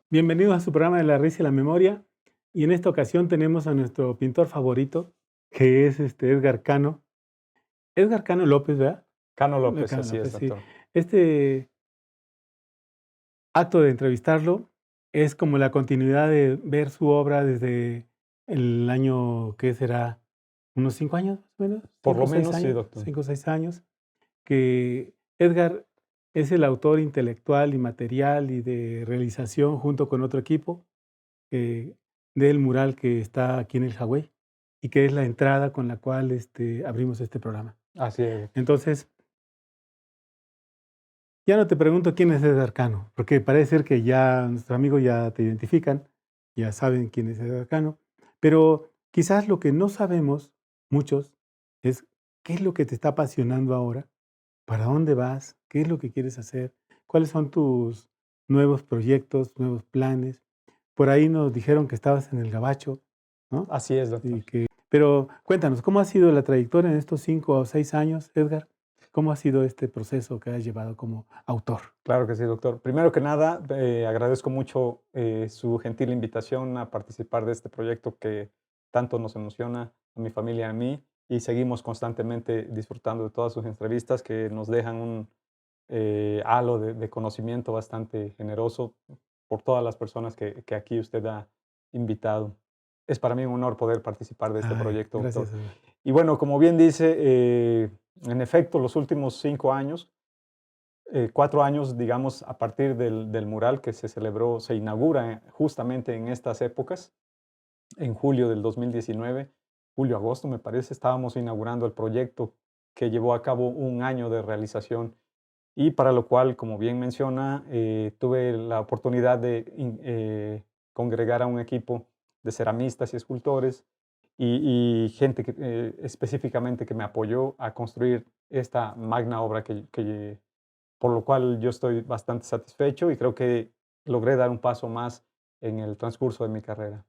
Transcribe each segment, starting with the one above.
Bienvenidos a su programa de La risa y la memoria. Y en esta ocasión tenemos a nuestro pintor favorito, que es Edgar Cano. Edgar Cano López, ¿verdad? Cano López, Cano así es, López, sí. doctor. Este acto de entrevistarlo es como la continuidad de ver su obra desde el año, ¿qué será? ¿Unos 5 años más o menos? Por ¿5 lo o 6 menos sí, años? doctor. 5 o 6 años, que Edgar es el autor intelectual y material y de realización junto con otro equipo eh, del mural que está aquí en el Hawái y que es la entrada con la cual abrimos este programa. Así es, doctor. Entonces, ya no te pregunto quién es Edgar Cano, porque parece ser que ya nuestros amigos ya te identifican, ya saben quién es Edgar Cano, pero quizás lo que no sabemos muchos es qué es lo que te está apasionando ahora, para dónde vas, qué es lo que quieres hacer, cuáles son tus nuevos proyectos, nuevos planes. Por ahí nos dijeron que estabas en el Gabacho, ¿no? Así es, doctor. Y que pero cuéntanos, ¿cómo ha sido la trayectoria en estos 5 o 6 años, Edgar? ¿Cómo ha sido este proceso que has llevado como autor? Claro que sí, doctor. Primero que nada, agradezco mucho su gentil invitación a participar de este proyecto que tanto nos emociona a mi familia y a mí, y seguimos constantemente disfrutando de todas sus entrevistas que nos dejan un halo de conocimiento bastante generoso por todas las personas que aquí usted ha invitado. Es para mí un honor poder participar de este Ay, proyecto, doctor. gracias, Edgar. Y bueno, como bien dice, en efecto, los últimos 5 años, 4 años, digamos, a partir del mural que se celebró, se inaugura justamente en estas épocas, en julio del 2019, julio-agosto me parece, estábamos inaugurando el proyecto que llevó a cabo un año de realización y para lo cual, como bien menciona, tuve la oportunidad de congregar a un equipo de ceramistas y escultores y gente específicamente que me apoyó a construir esta magna obra por lo cual yo estoy bastante satisfecho y creo que logré dar un paso más en el transcurso de mi carrera.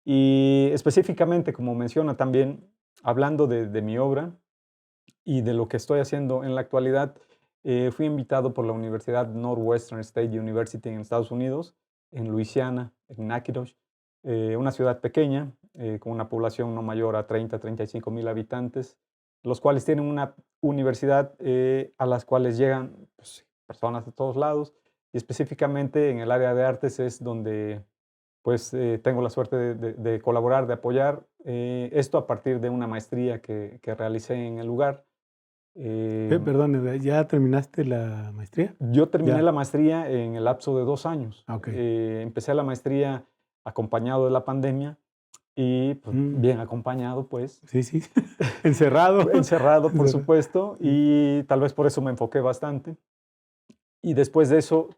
Y específicamente, como menciona también, hablando de mi obra y de lo que estoy haciendo en la actualidad, fui invitado por la Universidad Northwestern State University en Estados Unidos, en Luisiana, en Natchitoches, una ciudad pequeña, con una población no mayor a 30-35 mil habitantes, los cuales tienen una universidad a las cuales llegan pues, personas de todos lados, y específicamente en el área de artes es donde pues tengo la suerte de colaborar, de apoyar esto a partir de una maestría que realicé en el lugar. Eh, Perdón, Edgar, ¿ya terminaste la maestría? yo terminé Ya. la maestría en el lapso de 2 años. Ah, okey. Empecé la maestría acompañado de la pandemia y, pues, Mm, bien acompañado, pues, sí, sí. Encerrado. encerrado, por Encerrado. supuesto, Sí. y tal vez por eso me enfoqué bastante. Y después de eso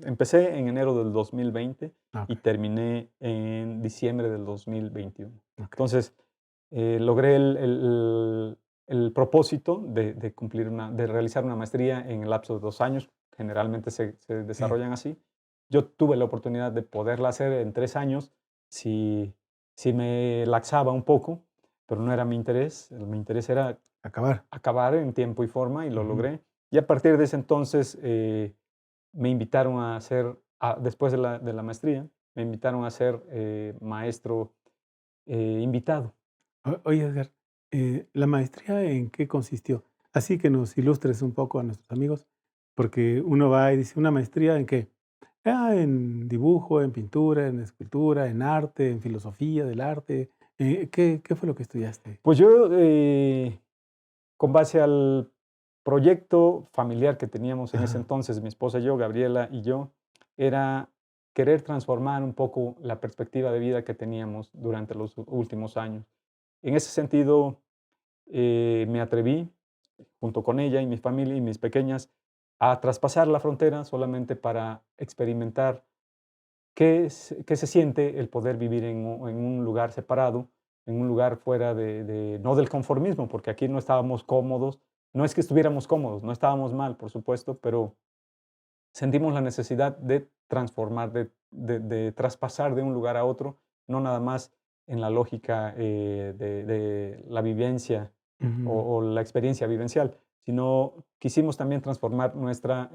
empecé en enero del 2020 Ah, y okey, terminé en diciembre del 2021. okey. Entonces, logré el propósito de realizar una maestría en el lapso de 2 años, generalmente se Sí. desarrollan así. Yo tuve la oportunidad de poderla hacer en 3 años si me laxaba un poco, pero no era mi interés. Mi interés era Acabar. acabar en tiempo y forma y lo Ujú. logré. Y a partir de ese entonces me invitaron a ser, después de la maestría, me invitaron a ser maestro invitado. Oye, Edgar, ¿la maestría en qué consistió? Así que nos ilustres un poco a nuestros amigos, porque uno va y dice, ¿una maestría en qué? Ah, en dibujo, en pintura, en escultura, en arte, en filosofía del arte. ¿Qué fue lo que estudiaste? Pues yo, con base al proyecto familiar que teníamos en ese Ajá. entonces, mi esposa y yo, Gabriela y yo, era querer transformar un poco la perspectiva de vida que teníamos durante los últimos años. En ese sentido, me atreví, junto con ella y mi familia y mis pequeñas, a traspasar la frontera solamente para experimentar qué se siente el poder vivir en un lugar separado, en un lugar fuera no del conformismo, porque aquí no estábamos cómodos. No es que estuviéramos cómodos, no estábamos mal, por supuesto, pero sentimos la necesidad de transformar, de traspasar de un lugar a otro, no nada más en la lógica de la vivencia Ujú. o la experiencia vivencial, sino quisimos también transformar nuestra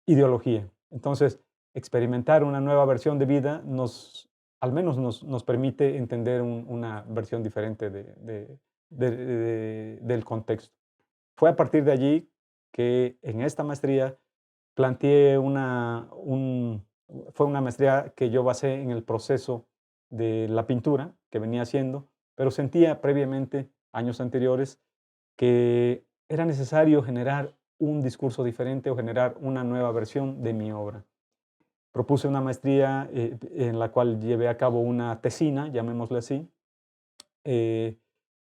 ideología. Entonces, experimentar una nueva versión de vida al menos nos permite entender una versión diferente del contexto. Fue a partir de allí que en esta maestría planteé fue una maestría que yo basé en el proceso de la pintura que venía haciendo, pero sentía previamente, años anteriores, que era necesario generar un discurso diferente o generar una nueva versión de mi obra. Propuse una maestría en la cual llevé a cabo una tesina, llamémosle así, eh,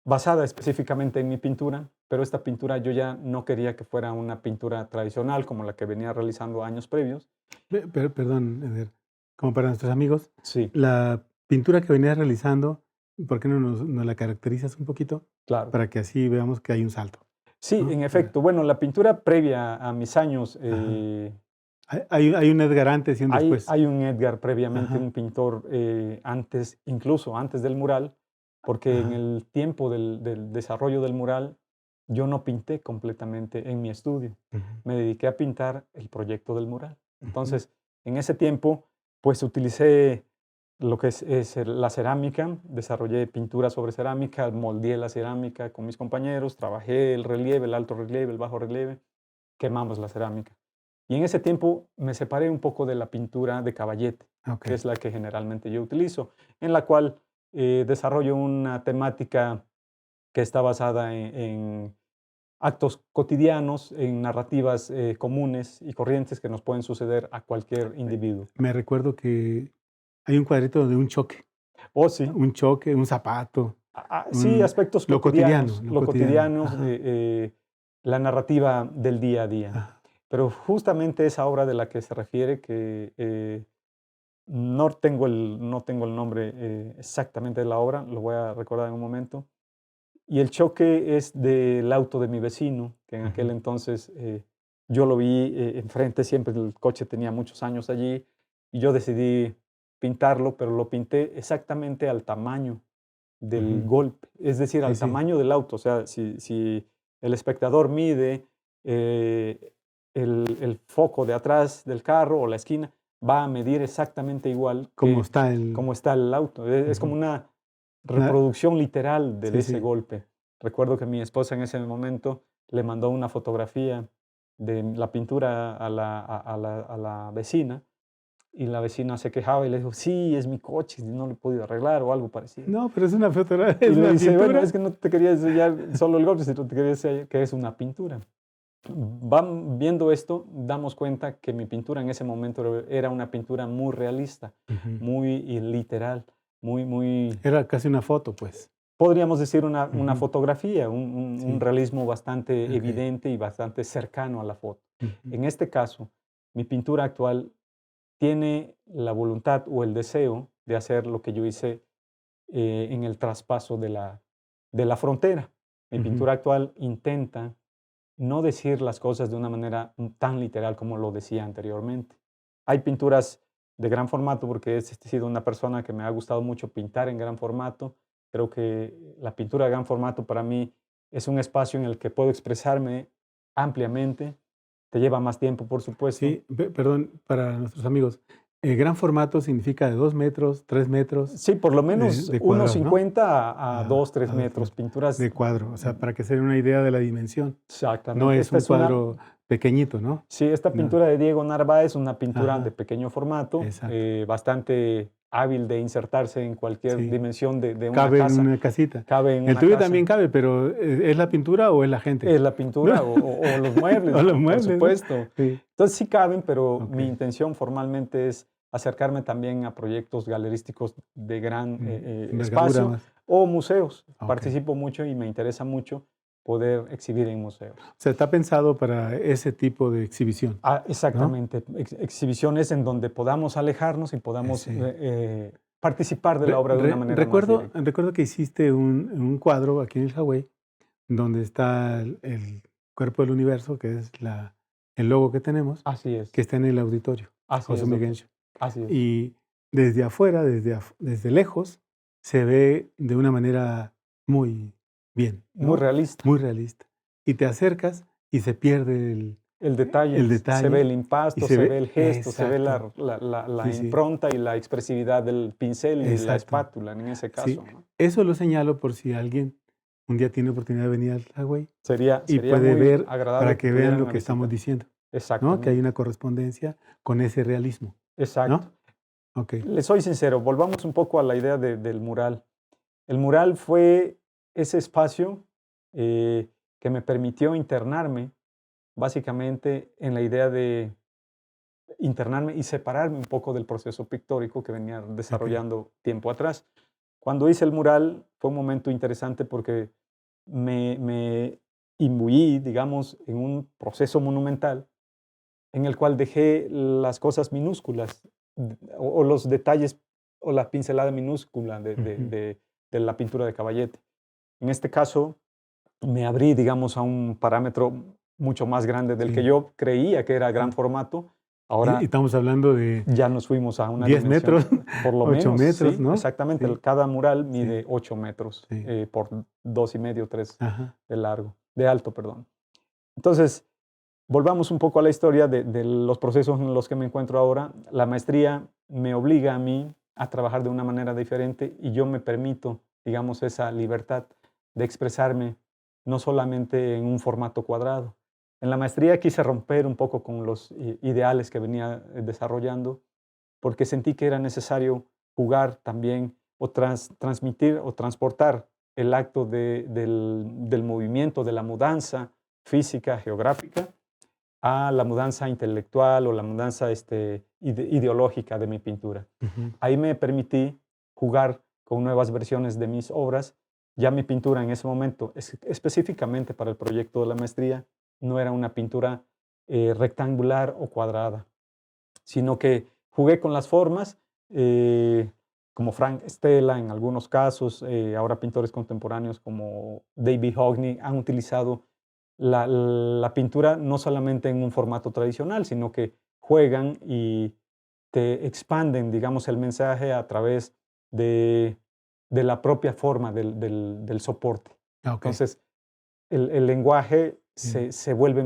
basada específicamente en mi pintura, pero esta pintura yo ya no quería que fuera una pintura tradicional como la que venía realizando años previos. Perdón, Eder, como para nuestros amigos, Sí, la pintura que venías realizando, ¿por qué no nos la caracterizas un poquito? claro. Para que así veamos que hay un salto, Sí, ¿no? en efecto. Bueno, la pintura previa a mis años, Ajá. Hay un Edgar antes y un después. hay un Edgar previamente, Ajá, un pintor antes, incluso antes del mural, porque en ajá. el tiempo del desarrollo del mural, yo no pinté completamente en mi estudio. Ujú, Me dediqué a pintar el proyecto del mural. ujú. Entonces, en ese tiempo, pues utilicé lo que es la cerámica, desarrollé pintura sobre cerámica, moldeé la cerámica con mis compañeros, trabajé el relieve, el alto relieve, el bajo relieve, quemamos la cerámica. Y en ese tiempo me separé un poco de la pintura de caballete, Ok. que es la que generalmente yo utilizo, en la cual desarrollo una temática que está basada en actos cotidianos, en narrativas comunes y corrientes que nos pueden suceder a cualquier individuo. Me recuerdo que hay un cuadrito de O sí, un choque, un zapato, sí, un, aspectos lo cotidiano, cotidianos, lo lo cotidiano. cotidiano, Ajá, la narrativa del día a día. ajá. Pero justamente esa obra de la que se refiere, que no tengo el nombre exactamente de la obra, lo voy a recordar en un momento. Y el choque es del auto de mi vecino, que en aquel Ujú, entonces yo lo vi enfrente, siempre el coche tenía muchos años allí, y yo decidí pintarlo, pero lo pinté exactamente al tamaño del ujú. golpe, es decir, Sí, al sí. tamaño del auto. O sea, si el espectador mide eh, el foco de atrás del carro o la esquina, va a medir exactamente igual ¿Cómo que está el? cómo está el auto. Es como Ujú. una Na- reproducción literal de Sí, ese sí. golpe. Recuerdo que mi esposa en ese momento le mandó una fotografía de la pintura a la vecina, y la vecina se quejaba y le dijo: "Sí, es mi coche, no lo he podido arreglar", o algo parecido. No, pero es una fotografía, Y es le una dice: "Bueno, es pintura. que no te quería enseñar solo el golpe, sino te quería enseñar que es una pintura". Van viendo esto, damos cuenta que mi pintura en ese momento era una pintura muy realista, Ujú. muy literal, muy, Era casi una foto, pues. podríamos decir una Ujú. fotografía, un Sí, realismo bastante ok. evidente y bastante cercano a la foto. Ujú. En este caso, mi pintura actual tiene la voluntad o el deseo de hacer lo que yo hice en el traspaso de la frontera. Mi Ujú. pintura actual intenta no decir las cosas de una manera tan literal como lo decía anteriormente. Hay pinturas de gran formato, porque he sido una persona que me ha gustado mucho pintar en gran formato. Creo que la pintura de gran formato para mí es un espacio en el que puedo expresarme ampliamente. Te lleva más tiempo, por supuesto. Sí, perdón, para nuestros amigos. Gran formato significa de 2 metros, 3 metros Sí, por lo menos de unos cuadrado, ¿no? 50 a Ajá, 2, 3 a 2 metros. metros Pinturas, de cuadro. O sea, para que se den una idea de la dimensión. No exactamente. es un cuadro pequeñito, ¿no? Sí, esta No. pintura de Diego Narváez es una pintura de Ajá, pequeño formato, exacto. bastante hábil de insertarse en cualquier Sí, dimensión de una cabe en casa. una casita. Cabe en El una tuyo también casa. cabe, pero ¿es la pintura o es la gente? Es la ¿No? pintura o los muebles, O los por muebles, ¿no? supuesto. Sí, Entonces sí caben, pero mi okey. intención formalmente es acercarme también a proyectos galerísticos de gran Envergadura espacio más. o museos. Okey. Participo mucho y me interesa mucho poder exhibir en museos. O sea, está pensado para ese tipo de exhibición, ¿no? Exactamente, exhibiciones en donde podamos alejarnos y podamos Sí. participar de la obra de una manera más directa. Recuerdo que hiciste un cuadro aquí en el Hawái, donde está el cuerpo del universo, que es el logo que tenemos, que está en el auditorio, Así José es, doctor. Miguel. Así es. Y desde afuera, desde lejos, se ve de una manera muy bien, Muy ¿no? realista. Muy realista. Y te acercas y se pierde El detalle, el se ve detalle el impasto, y se ve el gesto, se ve exacto. la Sí, sí, impronta y la expresividad del pincel y la exacto. espátula en ese Sí, caso, ¿no? eso lo señalo por si alguien un día tiene oportunidad de venir al Huawei y Sería puede muy ver agradable para que que vean pudieran lo a que estamos visitar. diciendo, ¿no? Que hay Exactamente, una correspondencia con ese realismo, exacto. ¿no? Okey. Le soy sincero, volvamos un poco a la idea del mural. El mural fue ese espacio que me permitió internarme básicamente en la idea de internarme y separarme un poco del proceso pictórico que venía Okey. desarrollando tiempo atrás. Cuando hice el mural fue un momento interesante porque me imbuí, digamos, en un proceso monumental en el cual dejé las cosas minúsculas o los detalles o la pincelada minúscula Ujú. de la pintura de Caballete. En este caso, me abrí, digamos, a un parámetro mucho más grande del que Sí, yo creía que era gran sí. formato. Y Ahora estamos hablando de ya nos fuimos a una 10 dimensión, metros, por lo 8 menos, metros, sí, ¿no? exactamente. Sí, Cada mural sí, mide 8 metros sí. por 2,5, 3 Ajá. de largo, de alto, perdón. Entonces, volvamos un poco a la historia de los procesos en los que me encuentro ahora. La maestría me obliga a mí a trabajar de una manera diferente y yo me permito, digamos, esa libertad de expresarme no solamente en un formato cuadrado. En la maestría quise romper un poco con los ideales que venía desarrollando porque sentí que era necesario jugar también o transmitir o transportar el acto del movimiento, de la mudanza física, geográfica, a la mudanza intelectual o la mudanza ideológica de mi pintura. Ujú. Ahí me permití jugar con nuevas versiones de mis obras. Ya mi pintura en ese momento, específicamente para el proyecto de la maestría, no era una pintura rectangular o cuadrada, sino que jugué con las formas, como Frank Stella en algunos casos, ahora pintores contemporáneos como David Hockney han utilizado la pintura no solamente en un formato tradicional, sino que juegan y te expanden, digamos, el mensaje a través de, de la propia forma del soporte. Ah, okey. Entonces, el lenguaje Sí. se vuelve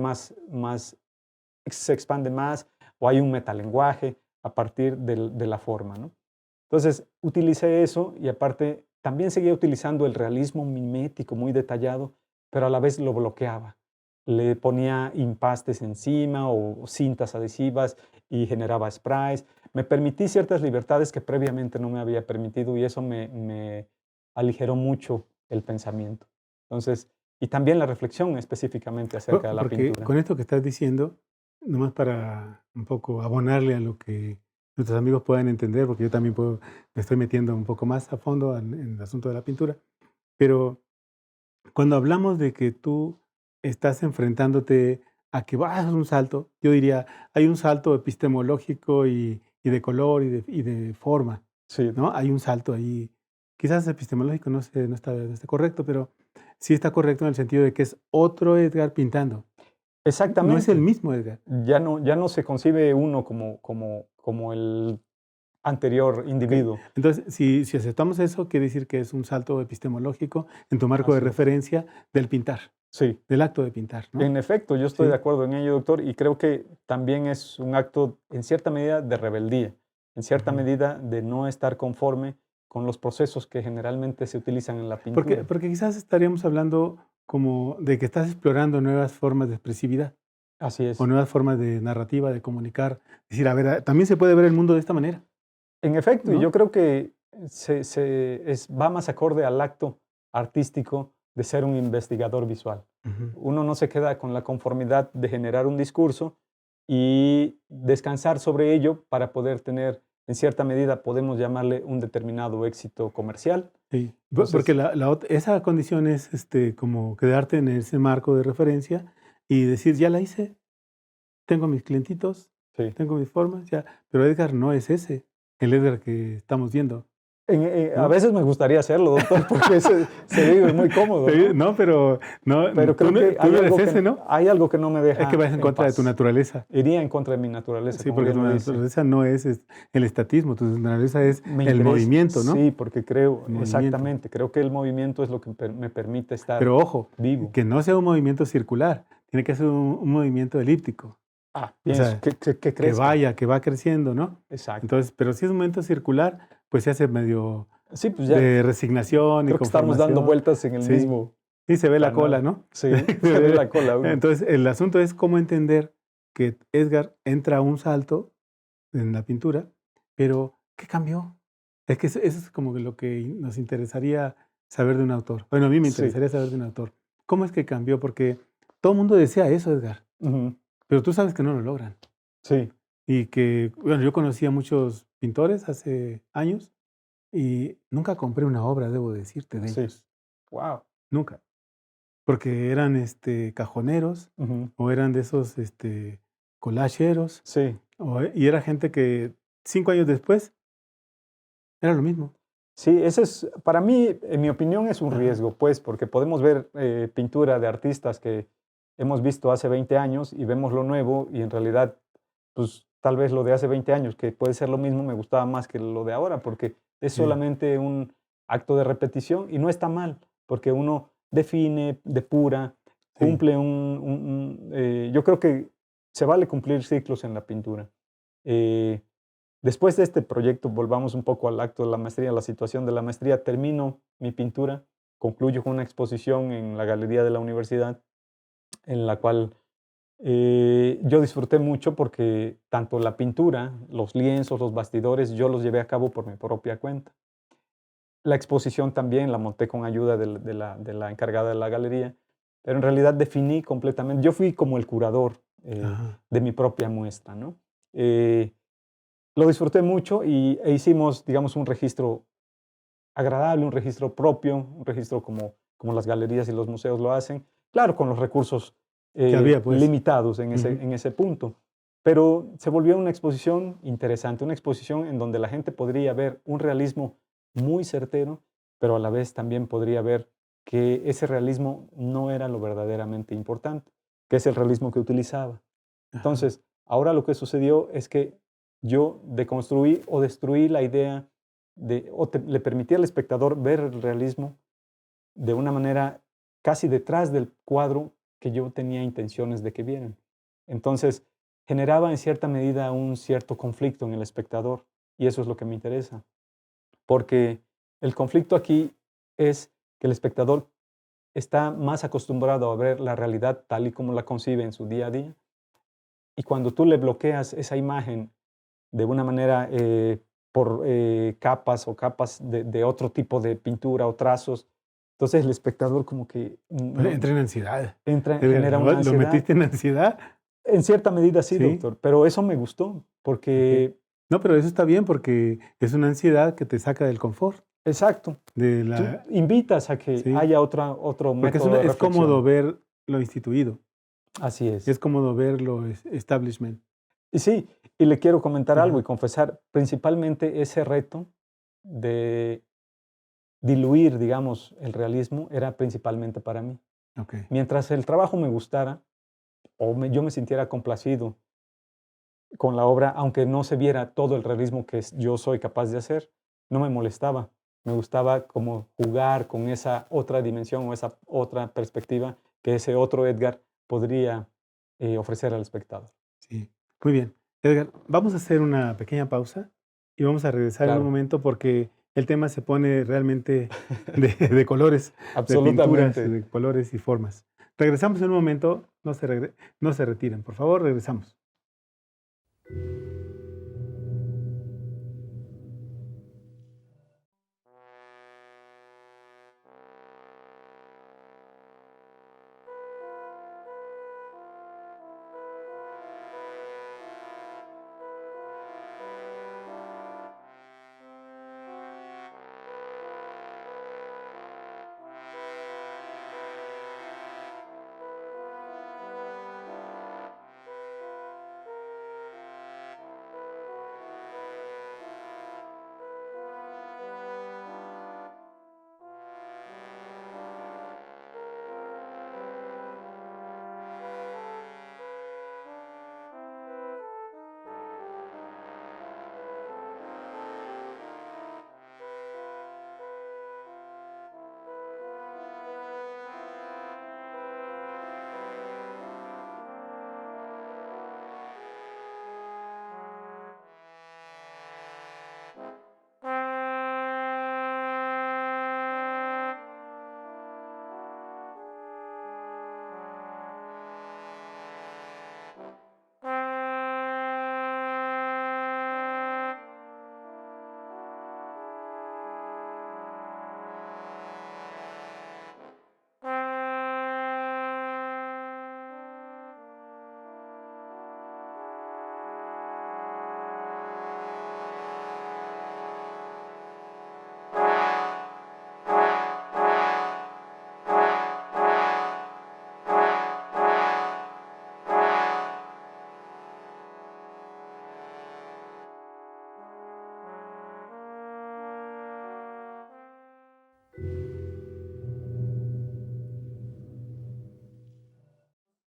se expande más o hay un metalenguaje a partir de la forma, ¿no? Entonces, utilicé eso y aparte también seguía utilizando el realismo mimético muy detallado, pero a la vez lo bloqueaba. Le ponía impastes encima o cintas adhesivas y generaba sprays. Me permití ciertas libertades que previamente no me había permitido y eso me aligeró mucho el pensamiento. Entonces, y también la reflexión específicamente acerca de la Porque pintura. con esto que estás diciendo, nomás para un poco abonarle a lo que nuestros amigos puedan entender, porque yo también me estoy metiendo un poco más a fondo en el asunto de la pintura, pero cuando hablamos de que tú estás enfrentándote a que vas a hacer un salto, yo diría, hay un salto epistemológico y de color y de forma, Sí, ¿no? Hay un salto ahí, quizás epistemológico no sé, no está correcto, pero sí está correcto en el sentido de que es otro Edgar pintando. No es el exactamente. mismo Edgar. Ya no se concibe uno como el anterior Okey. individuo. Entonces, si aceptamos eso, quiere decir que es un salto epistemológico en tu marco de Así es. referencia del pintar, Sí, del acto de pintar, ¿no? en efecto, yo estoy de Sí. acuerdo en ello, doctor, y creo que también es un acto, en cierta medida, de rebeldía, en cierta Ujú. medida de no estar conforme con los procesos que generalmente se utilizan en la Porque pintura. porque quizás estaríamos hablando como de que estás explorando nuevas formas de expresividad Así o es. nuevas formas de narrativa, de comunicar. Decir, a ver, también se puede ver el mundo de esta manera, En efecto, y yo ¿no? creo que va más acorde al acto artístico de ser un investigador visual. Ujú. Uno no se queda con la conformidad de generar un discurso y descansar sobre ello para poder tener, en cierta medida, podemos llamarle un determinado éxito comercial. Sí, porque Entonces, esa condición es, como quedarte en ese marco de referencia y decir: "Ya la hice, tengo mis clientitos, sí. tengo mis formas, ya". Pero Edgar no es ese, el Edgar que estamos viendo, A ¿no? veces me gustaría hacerlo, doctor, porque se vive muy cómodo, Sí, ¿no? no, pero Pero tú creo que no eres ese, ¿no? hay algo que no me Es que deja vas en en contra de tu paz. naturaleza. Iría en contra de mi naturaleza, Sí, como porque bien tu lo dice. naturaleza no es el estatismo, tu naturaleza es Me el interesa, movimiento, ¿no? sí, porque creo, El movimiento. exactamente, creo que el movimiento es lo que me permite estar Pero ojo, vivo. que no sea un movimiento circular, tiene que hacer un movimiento elíptico. Ah, O pienso sea, que que crezca. que va creciendo, ¿no? Exacto. Entonces, pero si es un movimiento circular, pues se hace medio Sí, pues ya de resignación y creo que estamos dando conformación. vueltas en el Sí, mismo sí se ve la cola, canal. ¿no? Sí, se ve la cola uno. Entonces, el asunto es cómo entender que Edgar entra a un salto en la pintura, pero ¿qué cambió? Es que eso es como que lo que nos interesaría saber de un autor. Bueno, a mí me Sí. interesaría saber de un autor. ¿Cómo es que cambió? Porque todo el mundo desea eso, Edgar, Ujú. pero tú sabes que no lo logran. Sí, Y que, bueno, yo conocí a muchos pintores hace años y nunca compré una obra, debo decirte, de sí. ellos. Wow. Nunca. Porque eran cajoneros Ujú. o eran de esos collageros. Sí. Y era gente que 5 años después era lo mismo. Sí, ese es, para mí, en mi opinión, es un Ajá. riesgo, pues, porque podemos ver pintura de artistas que hemos visto hace 20 años y vemos lo nuevo y en realidad, pues, tal vez lo de hace 20 años, que puede ser lo mismo, me gustaba más que lo de ahora, porque es Sí, solamente un acto de repetición y no está mal, porque uno define, depura, sí. cumple yo creo que se vale cumplir ciclos en la pintura. Eh, Después de este proyecto, volvamos un poco al acto de la maestría, la situación de la maestría, termino mi pintura, concluyo con una exposición en la galería de la universidad, en la cual yo disfruté mucho porque tanto la pintura, los lienzos, los bastidores, yo los llevé a cabo por mi propia cuenta. La exposición también la monté con ayuda de la encargada de la galería, pero en realidad definí completamente, yo fui como el curador Ajá. de mi propia muestra, ¿no? Eh, lo disfruté mucho e hicimos, digamos, un registro agradable, un registro propio, un registro como las galerías y los museos lo hacen, claro, con los recursos Que había, pues. limitados Ujú. en ese punto. Pero se volvió una exposición interesante, una exposición en donde la gente podría ver un realismo muy certero, pero a la vez también podría ver que ese realismo no era lo verdaderamente importante, que es el realismo que utilizaba. Ajá. Entonces, ahora lo que sucedió es que yo deconstruí o destruí la idea le permití al espectador ver el realismo de una manera casi detrás del cuadro que yo tenía intenciones de que vieran. Entonces, generaba en cierta medida un cierto conflicto en el espectador y eso es lo que me interesa, porque el conflicto aquí es que el espectador está más acostumbrado a ver la realidad tal y como la concibe en su día a día y cuando tú le bloqueas esa imagen de una manera por capas o capas de otro tipo de pintura o trazos. Entonces el espectador como que Pues no, entré en ansiedad. entra, ¿Lo genera una lo ansiedad. metiste en ansiedad? En cierta medida sí, Sí, doctor, pero eso me gustó okey. porque, No, pero eso está bien porque es una ansiedad que te saca del confort, exacto, de tú la invitas a que sí, haya otro porque método de es cómodo reflexión. ver lo instituido, Así es. es cómodo ver lo establishment. Y sí, y le quiero comentar algo y Ajá, confesar, principalmente ese reto de diluir, digamos, el realismo era principalmente para mí. okey. Mientras el trabajo me gustara yo me sintiera complacido con la obra, aunque no se viera todo el realismo que yo soy capaz de hacer, no me molestaba. Me gustaba como jugar con esa otra dimensión o esa otra perspectiva que ese otro Edgar podría ofrecer al espectador. Sí, muy bien. Edgar, vamos a hacer una pequeña pausa y vamos a regresar en un Claro, momento porque el tema se pone realmente de colores, de pinturas, absolutamente. de colores y formas. Regresamos en un momento, no se retiren, por favor, regresamos.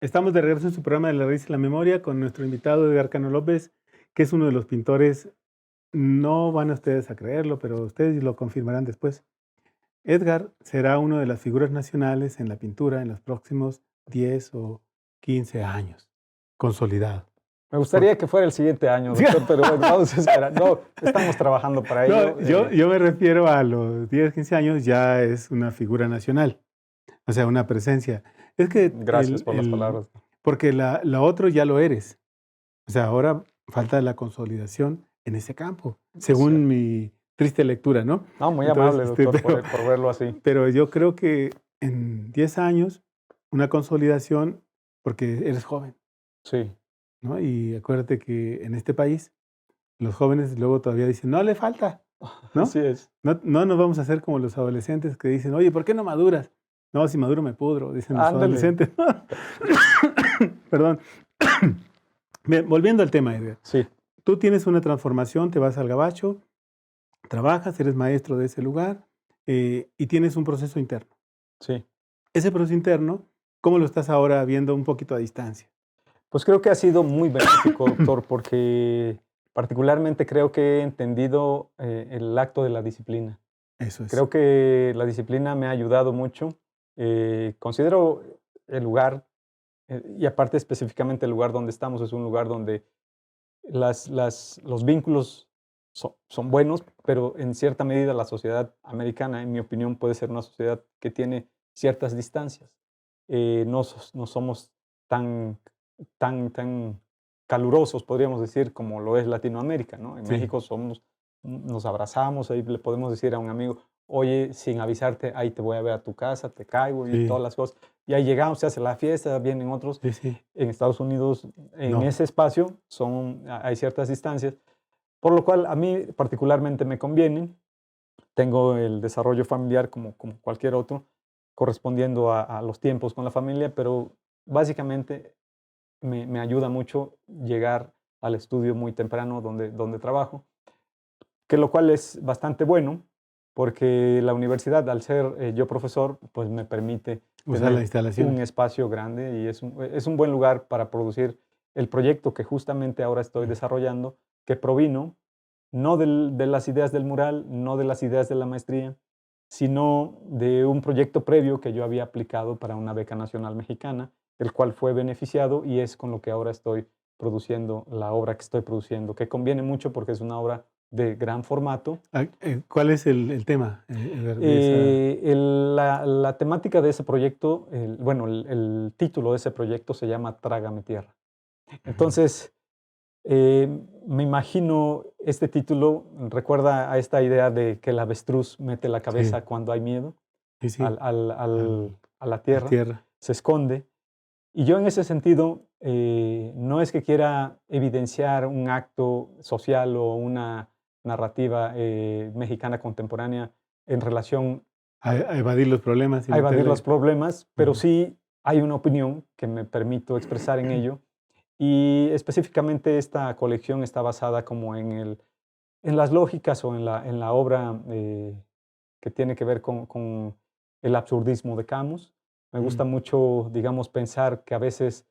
Estamos de regreso en su programa de La Raíz y la Memoria con nuestro invitado Edgar Cano López, que es uno de los pintores, no van a ustedes a creerlo, pero ustedes lo confirmarán después. Edgar será una de las figuras nacionales en la pintura en los próximos 10 o 15 años, consolidado. Me gustaría que fuera el siguiente año, doctor, pero bueno, vamos a esperar. No, estamos trabajando para ello. No, yo me refiero a los 10, 15 años, ya es una figura nacional, o sea, una presencia. Es que Gracias por las palabras. porque la otro ya lo eres. O sea, ahora falta la consolidación en ese campo, según Sí. mi triste lectura, ¿no? No, muy Entonces, amable, doctor, por verlo así. pero yo creo que en 10 años, una consolidación, porque eres joven, Sí. ¿no? Y acuérdate que en este país, los jóvenes luego todavía dicen, no le falta, ¿no? Así es. No nos vamos a hacer como los adolescentes que dicen, oye, ¿por qué no maduras? No, si maduro me pudro, dicen los Ándale. adolescentes. Perdón. Bien, volviendo al tema, Edgar. Sí, Tú tienes una transformación, te vas al gabacho, trabajas, eres maestro de ese lugar y tienes un proceso interno. sí. Ese proceso interno, ¿cómo lo estás ahora viendo un poquito a distancia? Pues creo que ha sido muy benéfico, doctor, porque particularmente creo que he entendido el acto de la disciplina. Eso es. Creo que la disciplina me ha ayudado mucho. Considero el lugar, y aparte específicamente el lugar donde estamos, es un lugar donde los vínculos son buenos, pero en cierta medida la sociedad americana, en mi opinión, puede ser una sociedad que tiene ciertas distancias. No somos tan calurosos, podríamos decir, como lo es Latinoamérica, ¿no? En Sí. México nos abrazamos, ahí le podemos decir a un amigo, oye, sin avisarte, ahí te voy a ver a tu casa, te caigo y Sí. todas las cosas. Y ahí llegamos, se hace la fiesta, vienen otros. Sí, sí. En Estados Unidos, en No. ese espacio, hay ciertas distancias, por lo cual a mí particularmente me conviene. Tengo el desarrollo familiar como cualquier otro, correspondiendo a los tiempos con la familia, pero básicamente me ayuda mucho llegar al estudio muy temprano donde trabajo, que lo cual es bastante bueno, porque la universidad, al ser yo profesor, pues me permite Usar la tener instalación. un espacio grande y es un buen lugar para producir el proyecto que justamente ahora estoy desarrollando, que provino no de las ideas del mural, no de las ideas de la maestría, sino de un proyecto previo que yo había aplicado para una beca nacional mexicana, el cual fue beneficiado y es con lo que ahora estoy produciendo la obra que estoy produciendo, que conviene mucho porque es una obra de gran formato. ¿Cuál es el tema? La temática de ese proyecto, el título de ese proyecto se llama Trágame Tierra. Entonces, me imagino este título, recuerda a esta idea de que el avestruz mete la cabeza cuando hay miedo Sí, sí. a la tierra, se esconde. Y yo en ese sentido, no es que quiera evidenciar un acto social o una narrativa mexicana contemporánea en relación A evadir los problemas. a evadir los problemas, pero Ujú. sí hay una opinión que me permito expresar en ello. Y específicamente esta colección está basada como en las lógicas o en la obra que tiene que ver con el absurdismo de Camus. Me gusta mucho, digamos, pensar que a veces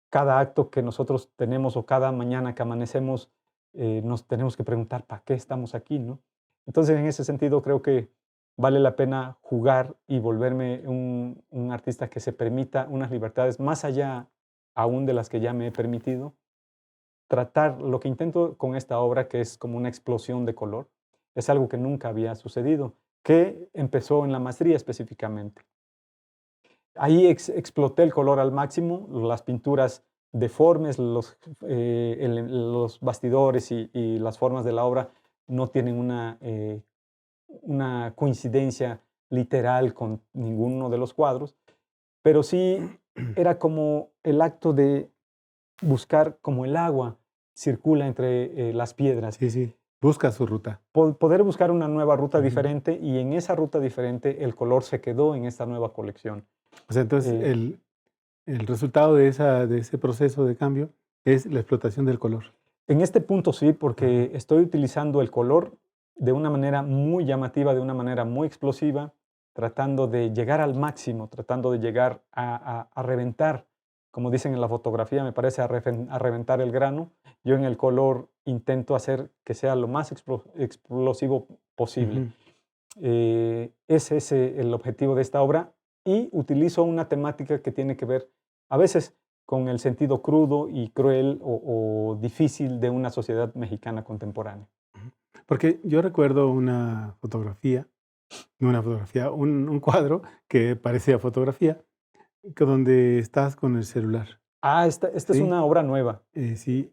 cada acto que nosotros tenemos o cada mañana que amanecemos, nos tenemos que preguntar, ¿para qué estamos aquí, no? Entonces, en ese sentido, creo que vale la pena jugar y volverme un artista que se permita unas libertades más allá aún de las que ya me he permitido. Tratar lo que intento con esta obra, que es como una explosión de color, es algo que nunca había sucedido, que empezó en la maestría específicamente. Ahí exploté el color al máximo, las pinturas deformes, los bastidores y las formas de la obra no tienen una coincidencia literal con ninguno de los cuadros, pero sí era como el acto de buscar como el agua circula entre las piedras. Sí, sí. Busca su ruta. Poder buscar una nueva ruta diferente y en esa ruta diferente el color se quedó en esta nueva colección. O sea, entonces el resultado de ese proceso de cambio es la explotación del color. En este punto sí, porque estoy utilizando el color de una manera muy llamativa, de una manera muy explosiva, tratando de llegar al máximo, tratando de llegar a reventar como dicen en la fotografía, me parece a reventar el grano. Yo en el color intento hacer que sea lo más explosivo posible. Ujú. Ese es el objetivo de esta obra y utilizo una temática que tiene que ver a veces con el sentido crudo y cruel o difícil de una sociedad mexicana contemporánea. Ujú. Porque yo recuerdo una fotografía, no una fotografía, un cuadro que parecía fotografía, que donde estás con el celular, Esta es ¿sí? una obra nueva, Sí,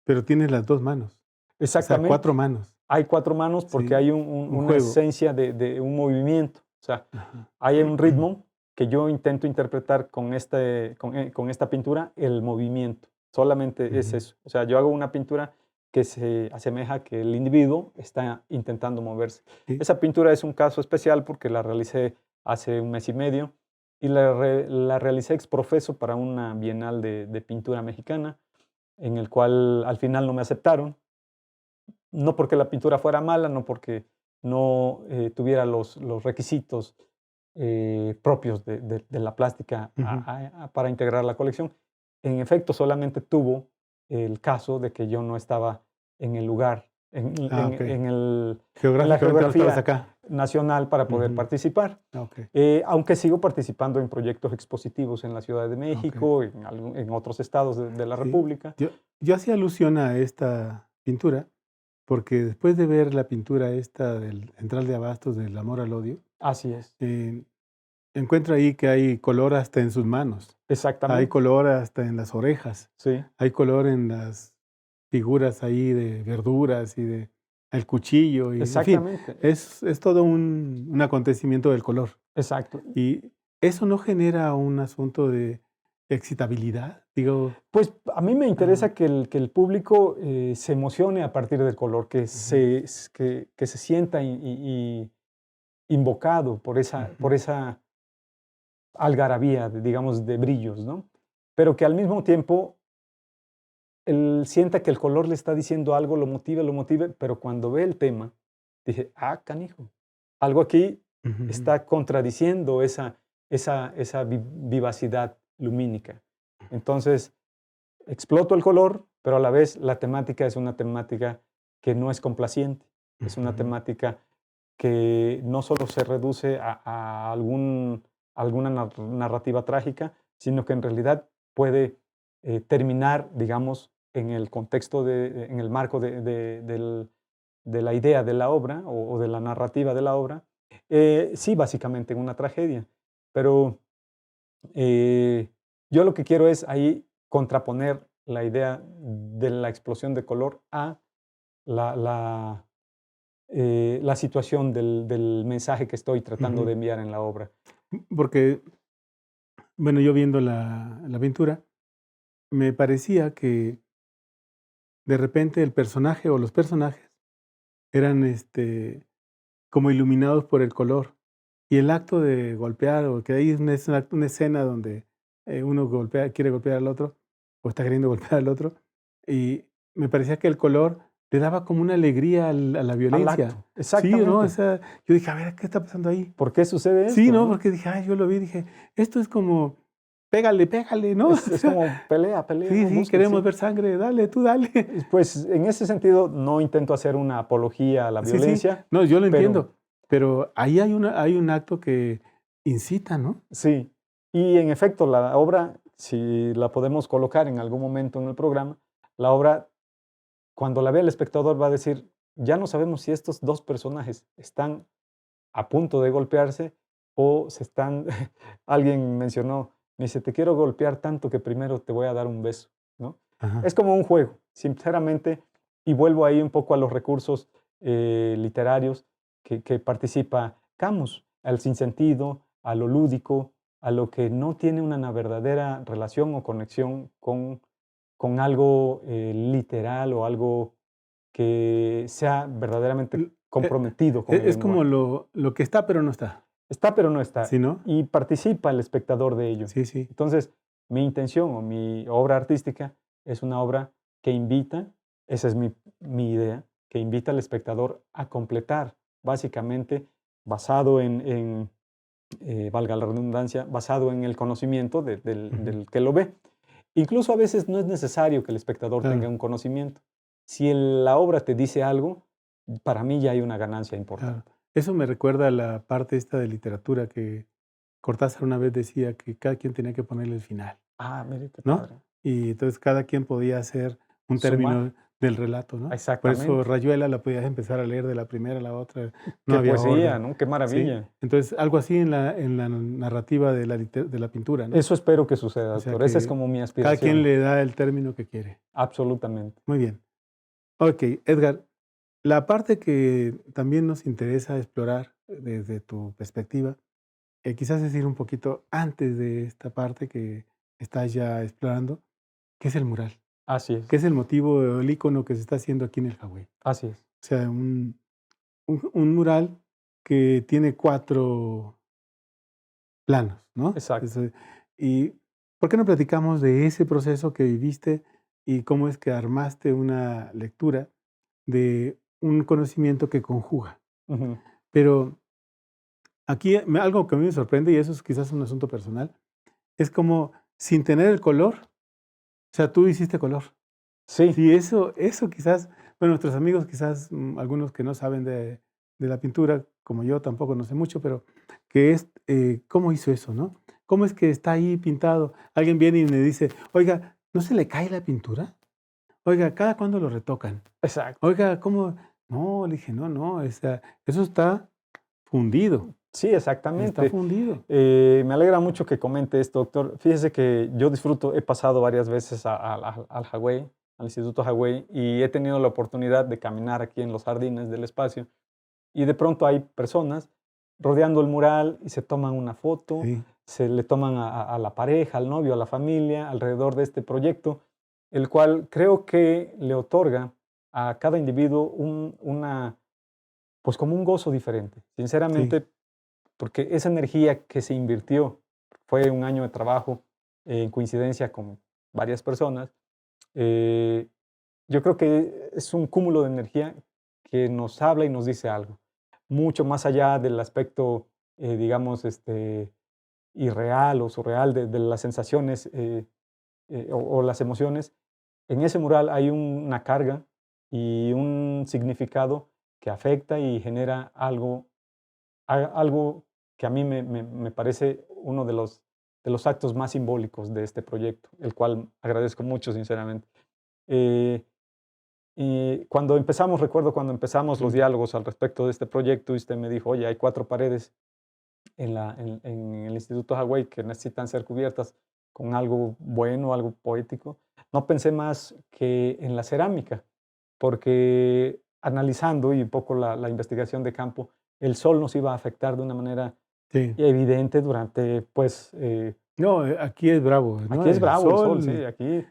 pero tienes las 2 manos, o sea, exactamente. 4 manos, Hay 4 manos porque ¿sí? hay Un una juego. esencia de un movimiento, o sea, Ajá. hay un ritmo que yo intento interpretar con esta pintura, el movimiento, solamente es Ujú. eso. O sea, yo hago una pintura que se asemeja a que el individuo está intentando moverse. Sí. Esa pintura es un caso especial porque la realicé hace un mes y medio y la realicé ex profeso para una bienal de pintura mexicana, en el cual al final no me aceptaron. No porque la pintura fuera mala, no porque no tuviera los requisitos propios de la plástica Ujú. para integrar la colección. En efecto, solamente tuvo el caso de que yo no estaba en el lugar, Okey. en la Geográficamente no estabas geografía acá. nacional para poder Ujú. participar. Okey, Aunque sigo participando en proyectos expositivos en la Ciudad de okey. México, en otros estados de la Sí. República. Yo hacía alusión a esta pintura, porque después de ver la pintura esta del Central de Abastos del Amor al Odio, Así es, eh, encuentro ahí que hay color hasta en sus manos, hay exactamente. color hasta en las orejas, Sí, hay color en las figuras ahí de verduras y de el cuchillo y, en fin, exactamente, es todo un acontecimiento del color. exacto. Y eso no genera un asunto de excitabilidad, digo, Pues a mí me ah, interesa que el público se emocione a partir del color, ujú, que se sienta invocado por ujú, esa algarabía, digamos, de brillos, ¿no? Pero que al mismo tiempo él sienta que el color le está diciendo algo, lo motive, pero cuando ve el tema, dije, ah, canijo, algo aquí ujú, ujú, está contradiciendo esa vivacidad lumínica. Entonces, exploto el color, pero a la vez la temática es una temática que no es complaciente, es una ujú. temática que no solo se reduce a alguna narrativa trágica, sino que en realidad puede terminar, digamos, en el contexto, en el marco de la idea de la obra o de la narrativa de la obra, sí, básicamente en una tragedia, pero eh, yo lo que quiero es ahí contraponer la idea de la explosión de color a la, la, la situación del mensaje que estoy tratando de Ujú. enviar en la obra. Porque, bueno, yo viendo la pintura, me parecía que de repente el personaje o los personajes eran, como iluminados por el color. Y el acto de golpear, o que hay una escena donde, uno quiere golpear al otro, o está queriendo golpear al otro, y me parecía que el color le daba como una alegría a la Al violencia. acto, Sí, ¿no? O exactamente. sea, yo dije: "A ver, ¿qué está pasando ahí?". ¿Por qué sucede Sí, esto, ¿no? no? Porque dije: "Ay", yo lo vi, dije: "Esto es como pégale, pégale", ¿no? O Es sea, como pelea, pelea, sí, ¿no? sí, Busquen, queremos sí. ver sangre, dale, tú dale. Pues en ese sentido no intento hacer una apología a la Sí, sí, violencia, no, yo lo pero entiendo, pero ahí hay un acto que incita, ¿no? sí. Y en efecto, la obra, si la podemos colocar en algún momento en el programa, la obra, cuando la vea el espectador, va a decir, ya no sabemos si estos dos personajes están a punto de golpearse o se están, alguien mencionó, me dice, te quiero golpear tanto que primero te voy a dar un beso, ¿no? Ajá. Es como un juego, sinceramente, y vuelvo ahí un poco a los recursos literarios que participa Camus, al sinsentido, a lo lúdico, a lo que no tiene una verdadera relación o conexión con algo literal o algo que sea verdaderamente L comprometido con el Es como lenguaje. lo que está, pero no está, Está, pero no está. ¿sí, no? Y participa el espectador de ello. Sí, sí. Entonces, mi intención o mi obra artística es una obra que invita, esa es mi idea, que invita al espectador a completar, básicamente basado valga la redundancia, basado en el conocimiento del que lo ve. Incluso a veces no es necesario que el espectador tenga Claro, un conocimiento. Si la obra te dice algo, para mí ya hay una ganancia claro. importante. Eso me recuerda a la parte esta de literatura que Cortázar una vez decía que cada quien tenía que ponerle el final, Ah, mire qué ¿no? padre. Y entonces cada quien podía hacer un Sumar, término del relato, ¿no? Por eso exactamente. Rayuela la podías empezar a leer de la primera a la otra, no Qué había poesía, orden, ¿no? Qué ¿sí? maravilla. Entonces, algo así en la narrativa de la pintura, ¿no? Eso espero que suceda, O sea doctor. Esa es que como mi cada quien aspiración. le da el término que quiere. Absolutamente. Muy bien. Ok, Edgar, la parte que también nos interesa explorar desde tu perspectiva, quizás es ir un poquito antes de esta parte que estás ya explorando, ¿qué es el mural? Así ¿Qué es. es el motivo, el icono que se está haciendo aquí en el Hawái? Así es. O sea, un mural que tiene 4 planos, ¿no? Exacto. ¿Y por qué no platicamos de ese proceso que viviste y cómo es que armaste una lectura de un conocimiento que conjuga? Ujú. Pero aquí algo que a mí me sorprende, y eso es quizás un asunto personal, es como sin tener el color, o sea, tú hiciste color. Sí, Sí, eso quizás, bueno, nuestros amigos quizás, algunos que no saben de la pintura, como yo tampoco no sé mucho, pero que es, ¿cómo hizo eso, no? ¿Cómo es que está ahí pintado? Alguien viene y me dice: "Oiga, ¿no se le cae la pintura? Oiga, ¿cada cuándo lo retocan? exacto. Oiga, ¿cómo?". No, le dije: "No, no, o sea, eso fundido, Sí, está exactamente. fundido". Me alegra mucho que comente esto, doctor. Fíjese que yo disfruto, he pasado varias veces al Hawái, al Instituto Hawái, y he tenido la oportunidad de caminar aquí en los jardines del espacio. Y de pronto hay personas rodeando el mural y se toman una foto, Sí, se le toman a la pareja, al novio, a la familia alrededor de este proyecto, el cual creo que le otorga a cada individuo pues como un gozo diferente. sí, Sinceramente, porque esa energía que se invirtió fue un año de trabajo en coincidencia con varias personas. eh, yo creo que es un cúmulo de energía que nos habla y nos dice algo, mucho más allá del aspecto, digamos, irreal o surreal de las sensaciones o las emociones. En ese mural hay una carga y un significado que afecta y genera algo que a mí me parece uno de los actos más simbólicos de este proyecto, el cual agradezco mucho, sinceramente. Eh, y cuando empezamos, recuerdo cuando empezamos los mm, diálogos al respecto de este proyecto, y usted me dijo: "Oye, hay 4 paredes en el Instituto Hawái que necesitan ser cubiertas con algo bueno, algo poético". No pensé más que en la cerámica, porque analizando y un poco la investigación de campo, el sol nos iba a afectar de una manera sí. evidente durante, pues, No, aquí es bravo, ¿no? aquí es El bravo el sol, sí, sol, aquí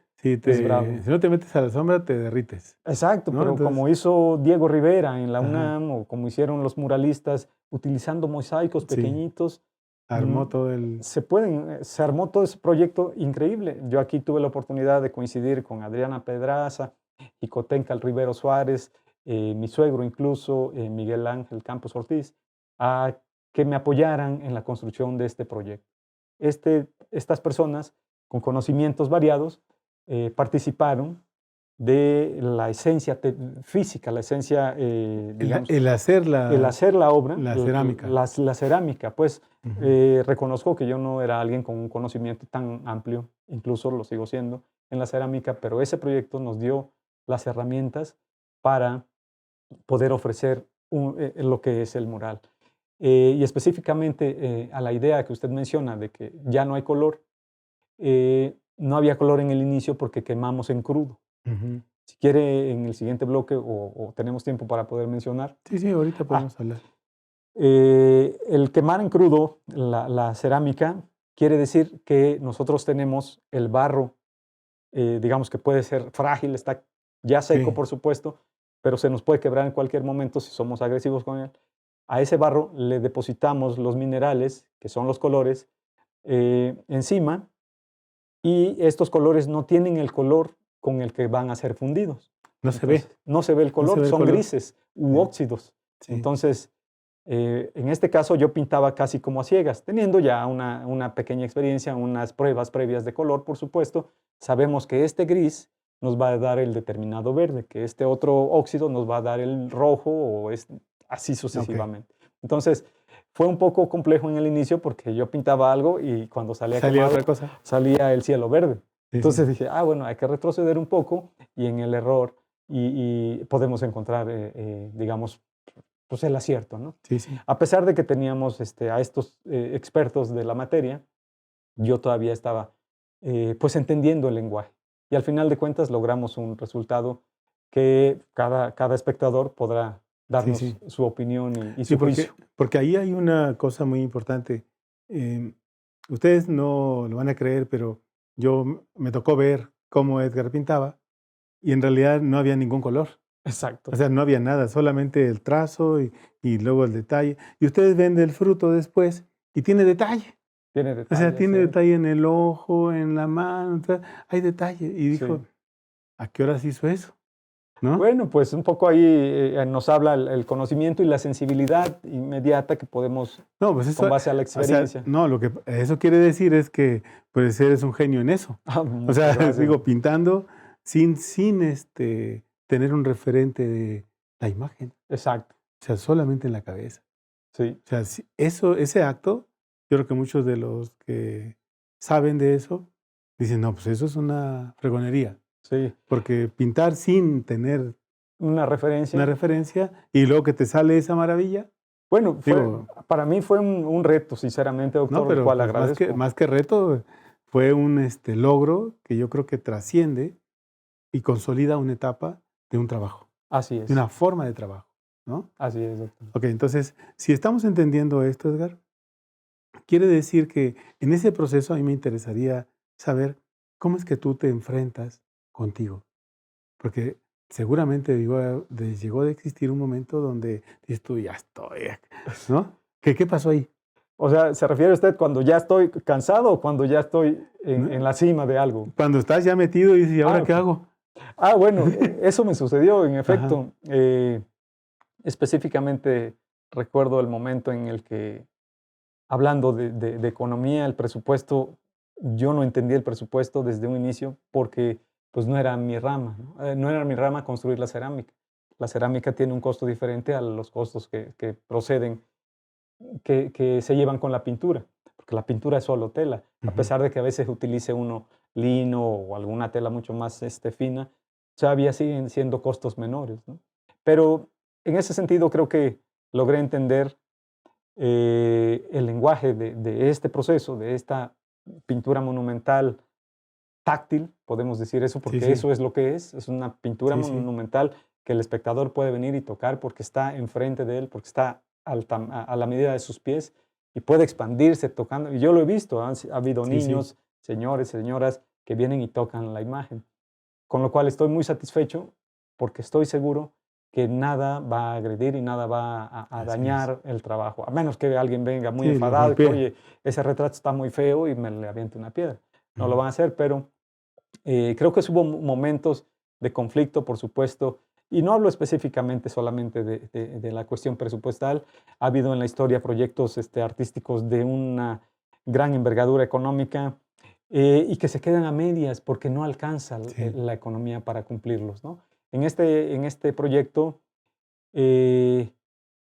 es bravo. si no te metes a la sombra, te derrites, Exacto, ¿no? pero Entonces, como hizo Diego Rivera en la ajá, UNAM, o como hicieron los muralistas utilizando mosaicos sí, pequeñitos, mm, armó todo el se armó todo ese proyecto increíble. Yo aquí tuve la oportunidad de coincidir con Adriana Pedraza, Jicotencal Rivero Suárez, mi suegro incluso, Miguel Ángel Campos Ortiz, a que me apoyaran en la construcción de este proyecto. Estas personas con conocimientos variados participaron de la esencia física, la esencia, digamos, el hacer el hacer la obra, la cerámica. la cerámica, pues Ujú. reconozco que yo no era alguien con un conocimiento tan amplio, incluso lo sigo siendo en la cerámica, pero ese proyecto nos dio las herramientas para poder ofrecer lo que es el mural. Y específicamente a la idea que usted menciona de que ya no hay color, no había color en el inicio porque quemamos en crudo. Ujú. Si quiere, en el siguiente bloque o tenemos tiempo para poder mencionar. Sí, sí, ahorita Ah, podemos hablar. el quemar en crudo la cerámica quiere decir que nosotros tenemos el barro, digamos que puede ser frágil, está ya seco, Sí, por supuesto, pero se nos puede quebrar en cualquier momento si somos agresivos con él. A ese barro le depositamos los minerales, que son los colores, encima, y estos colores no tienen el color con el que van a ser fundidos. no se ve, Entonces, no se ve el no se color, ve el son color. grises u Sí, óxidos. sí, Entonces, En este caso yo pintaba casi como a ciegas, teniendo ya una pequeña experiencia, unas pruebas previas de color, por supuesto. Sabemos que este gris nos va a dar el determinado verde, que este otro óxido nos va a dar el rojo o así Ok, sucesivamente. Entonces, fue un poco complejo en el inicio porque yo pintaba algo y cuando salía salía quemado otra cosa. salía el cielo verde. Sí, sí, Entonces dije, bueno, hay que retroceder un poco y en el error y podemos encontrar, digamos, pues el acierto, ¿no? sí, sí. A pesar de que teníamos a estos expertos de la materia, yo todavía estaba pues entendiendo el lenguaje. Y al final de cuentas logramos un resultado que cada espectador podrá Sí, darnos sí. su opinión y Sí, su juicio. porque ahí hay una cosa muy importante. Em, Ustedes no lo van a creer, pero me tocó ver cómo Edgar pintaba y en realidad no había ningún color. O Exacto. sea, no había nada, solamente el trazo y luego el detalle. Y ustedes ven el fruto después y tiene detalle. Tiene O sea, detalles, tiene detalle en el ojo, en la mano, o sea, hay detalle. Y dijo, sí. ¿a qué horas hizo eso? ¿No? Bueno, pues un poco ahí nos habla el conocimiento y la sensibilidad inmediata que podemos, No, pues eso, con base a la o sea, experiencia. no, lo que eso quiere decir es que pues eres un genio en eso. O Muchas sea, gracias. digo, pintando sin tener un referente de la imagen. Exacto, O sea, solamente en la cabeza. sí, O sea, ese acto, yo creo que muchos de los que saben de eso dicen, no, pues eso es una fregonería. sí. Porque pintar sin tener Una una referencia. referencia y luego que te sale esa maravilla, Bueno, digo, para mí fue un reto, sinceramente, no, doctor, el pero cual pues agradezco. más que reto, fue un logro que yo creo que trasciende y consolida una etapa de un trabajo, Así de es, una forma de trabajo, ¿no? así es, doctor. Ok, entonces, si estamos entendiendo esto, Edgar, quiere decir que en ese proceso a mí me interesaría saber cómo es que tú te enfrentas contigo. Porque seguramente llegó de existir un momento donde dices tú, ya estoy, ¿no? ¿Qué pasó ahí? O sea, ¿se refiere usted cuando ya estoy cansado o cuando ya estoy en ¿No? la cima de algo? Cuando estás ya metido y dices, ¿y Ah, ahora qué ok. hago? Bueno, eso me sucedió, en Ajá, efecto. Específicamente recuerdo el momento en el que, hablando de economía, el presupuesto, yo no entendía el presupuesto desde un inicio porque pues no era mi rama, ¿no? No era mi rama construir la cerámica. La cerámica tiene un costo diferente a los costos que proceden, que se llevan con la pintura, porque la pintura es solo tela, a ujú, pesar de que a veces utilice uno lino o alguna tela mucho más fina, todavía siguen siendo costos menores, ¿no? Pero en ese sentido creo que logré entender el lenguaje de este proceso, de esta pintura monumental táctil, podemos decir eso, sí, porque sí, eso es lo que es una pintura sí, sí, monumental que el espectador puede venir y tocar porque está enfrente de él, porque está a la medida de sus pies y puede expandirse tocando. Y yo lo he visto, ha habido sí, sí, niños, señores, señoras que vienen y tocan la imagen, con lo cual estoy muy satisfecho porque estoy seguro que nada va a agredir y nada va a así es. dañar el trabajo, a menos que alguien venga muy Sí, lo enfadado y que, golpea. oye, ese retrato está muy feo y me le aviente una piedra. No lo Ujú, van a hacer, pero creo que hubo momentos de conflicto, por supuesto, y no hablo específicamente solamente de la cuestión presupuestal. Ha habido en la historia proyectos artísticos de una gran envergadura económica y que se quedan a medias porque no alcanza sí, la economía para cumplirlos, ¿no? En este proyecto eh,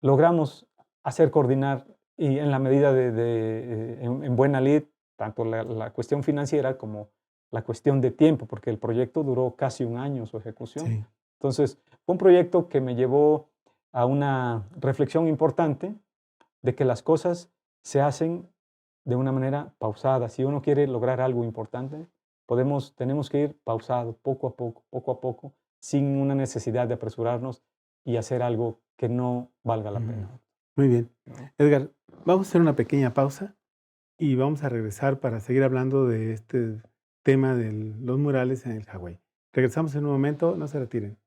logramos hacer coordinar y en la medida en buena lid, tanto la cuestión financiera como la cuestión de tiempo, porque el proyecto duró casi un año su ejecución. sí, Entonces, fue un proyecto que me llevó a una reflexión importante de que las cosas se hacen de una manera pausada. Si uno quiere lograr algo importante, tenemos que ir pausado, poco a poco, sin una necesidad de apresurarnos y hacer algo que no valga la ujú. pena, Muy bien. ¿no? Edgar, vamos a hacer una pequeña pausa y vamos a regresar para seguir hablando de este tema de los murales en el Hawái. Regresamos en un momento, no se retiren.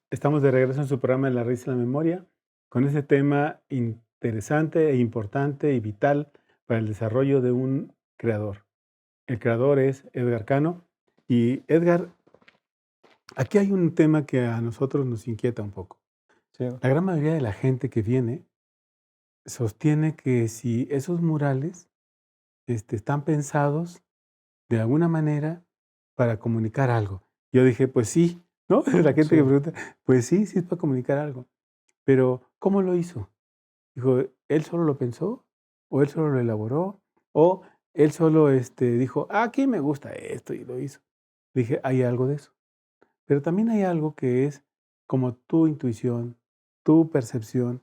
Estamos de regreso en su programa La Raíz de la Memoria, con ese tema interesante e importante y vital para el desarrollo de un creador. El creador es Edgar Cano. Y Edgar, aquí hay un tema que a nosotros nos inquieta un poco. Sí, La gran mayoría de la gente que viene sostiene que si esos murales están pensados de alguna manera para comunicar algo. Yo dije, pues sí, ¿no? La gente que sí. pregunta, pues sí, sí es para comunicar algo. Pero, ¿cómo lo hizo? Dijo, ¿él solo lo pensó? ¿O él solo lo elaboró? ¿O él solo dijo, "Ah, aquí me gusta esto", y lo hizo? Dije, hay algo de eso. Pero también hay algo que es como tu intuición, tu percepción.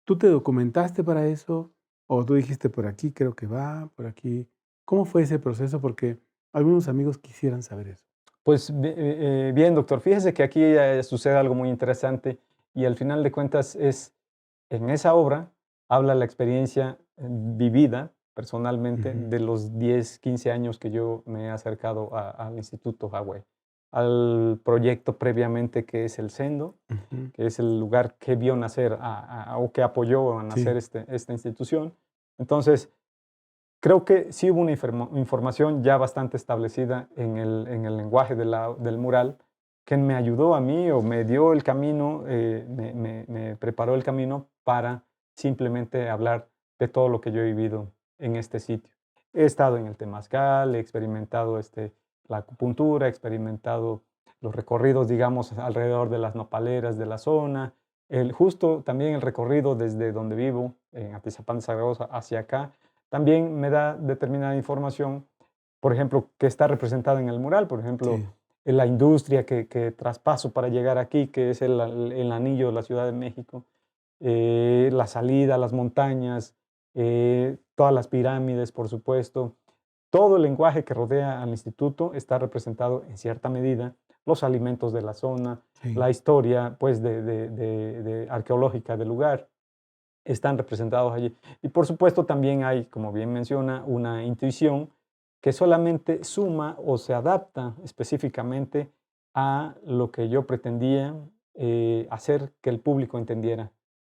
¿Tú te documentaste para eso? ¿O tú dijiste, por aquí creo que va, por aquí? ¿Cómo fue ese proceso? Porque algunos amigos quisieran saber eso. Pues bien, doctor, fíjese que aquí sucede algo muy interesante y al final de cuentas es, en esa obra, habla la experiencia vivida personalmente Ujú, de los 10, 15 años que yo me he acercado al Instituto Hawái, al proyecto previamente que es el Sendo, ujú. que es el lugar que vio nacer o que apoyó a nacer Sí, esta institución. Entonces, creo que sí hubo una información ya bastante establecida en el lenguaje del mural que me ayudó a mí o me dio el camino, me preparó el camino para simplemente hablar de todo lo que yo he vivido en este sitio. He estado en el Temazcal, he experimentado la acupuntura, he experimentado los recorridos, digamos, alrededor de las nopaleras de la zona, justo también el recorrido desde donde vivo, en Atizapán de Zaragoza, hacia acá, también me da determinada información, por ejemplo, que está representada en el mural, por ejemplo, sí. en la industria que traspaso para llegar aquí, que es el anillo de la Ciudad de México, la salida, las montañas, todas las pirámides, por supuesto. Todo el lenguaje que rodea al instituto está representado en cierta medida, los alimentos de la zona, Sí. la historia pues, arqueológica del lugar están representados allí. Y por supuesto también hay, como bien menciona, una intuición que solamente suma o se adapta específicamente a lo que yo pretendía hacer que el público entendiera,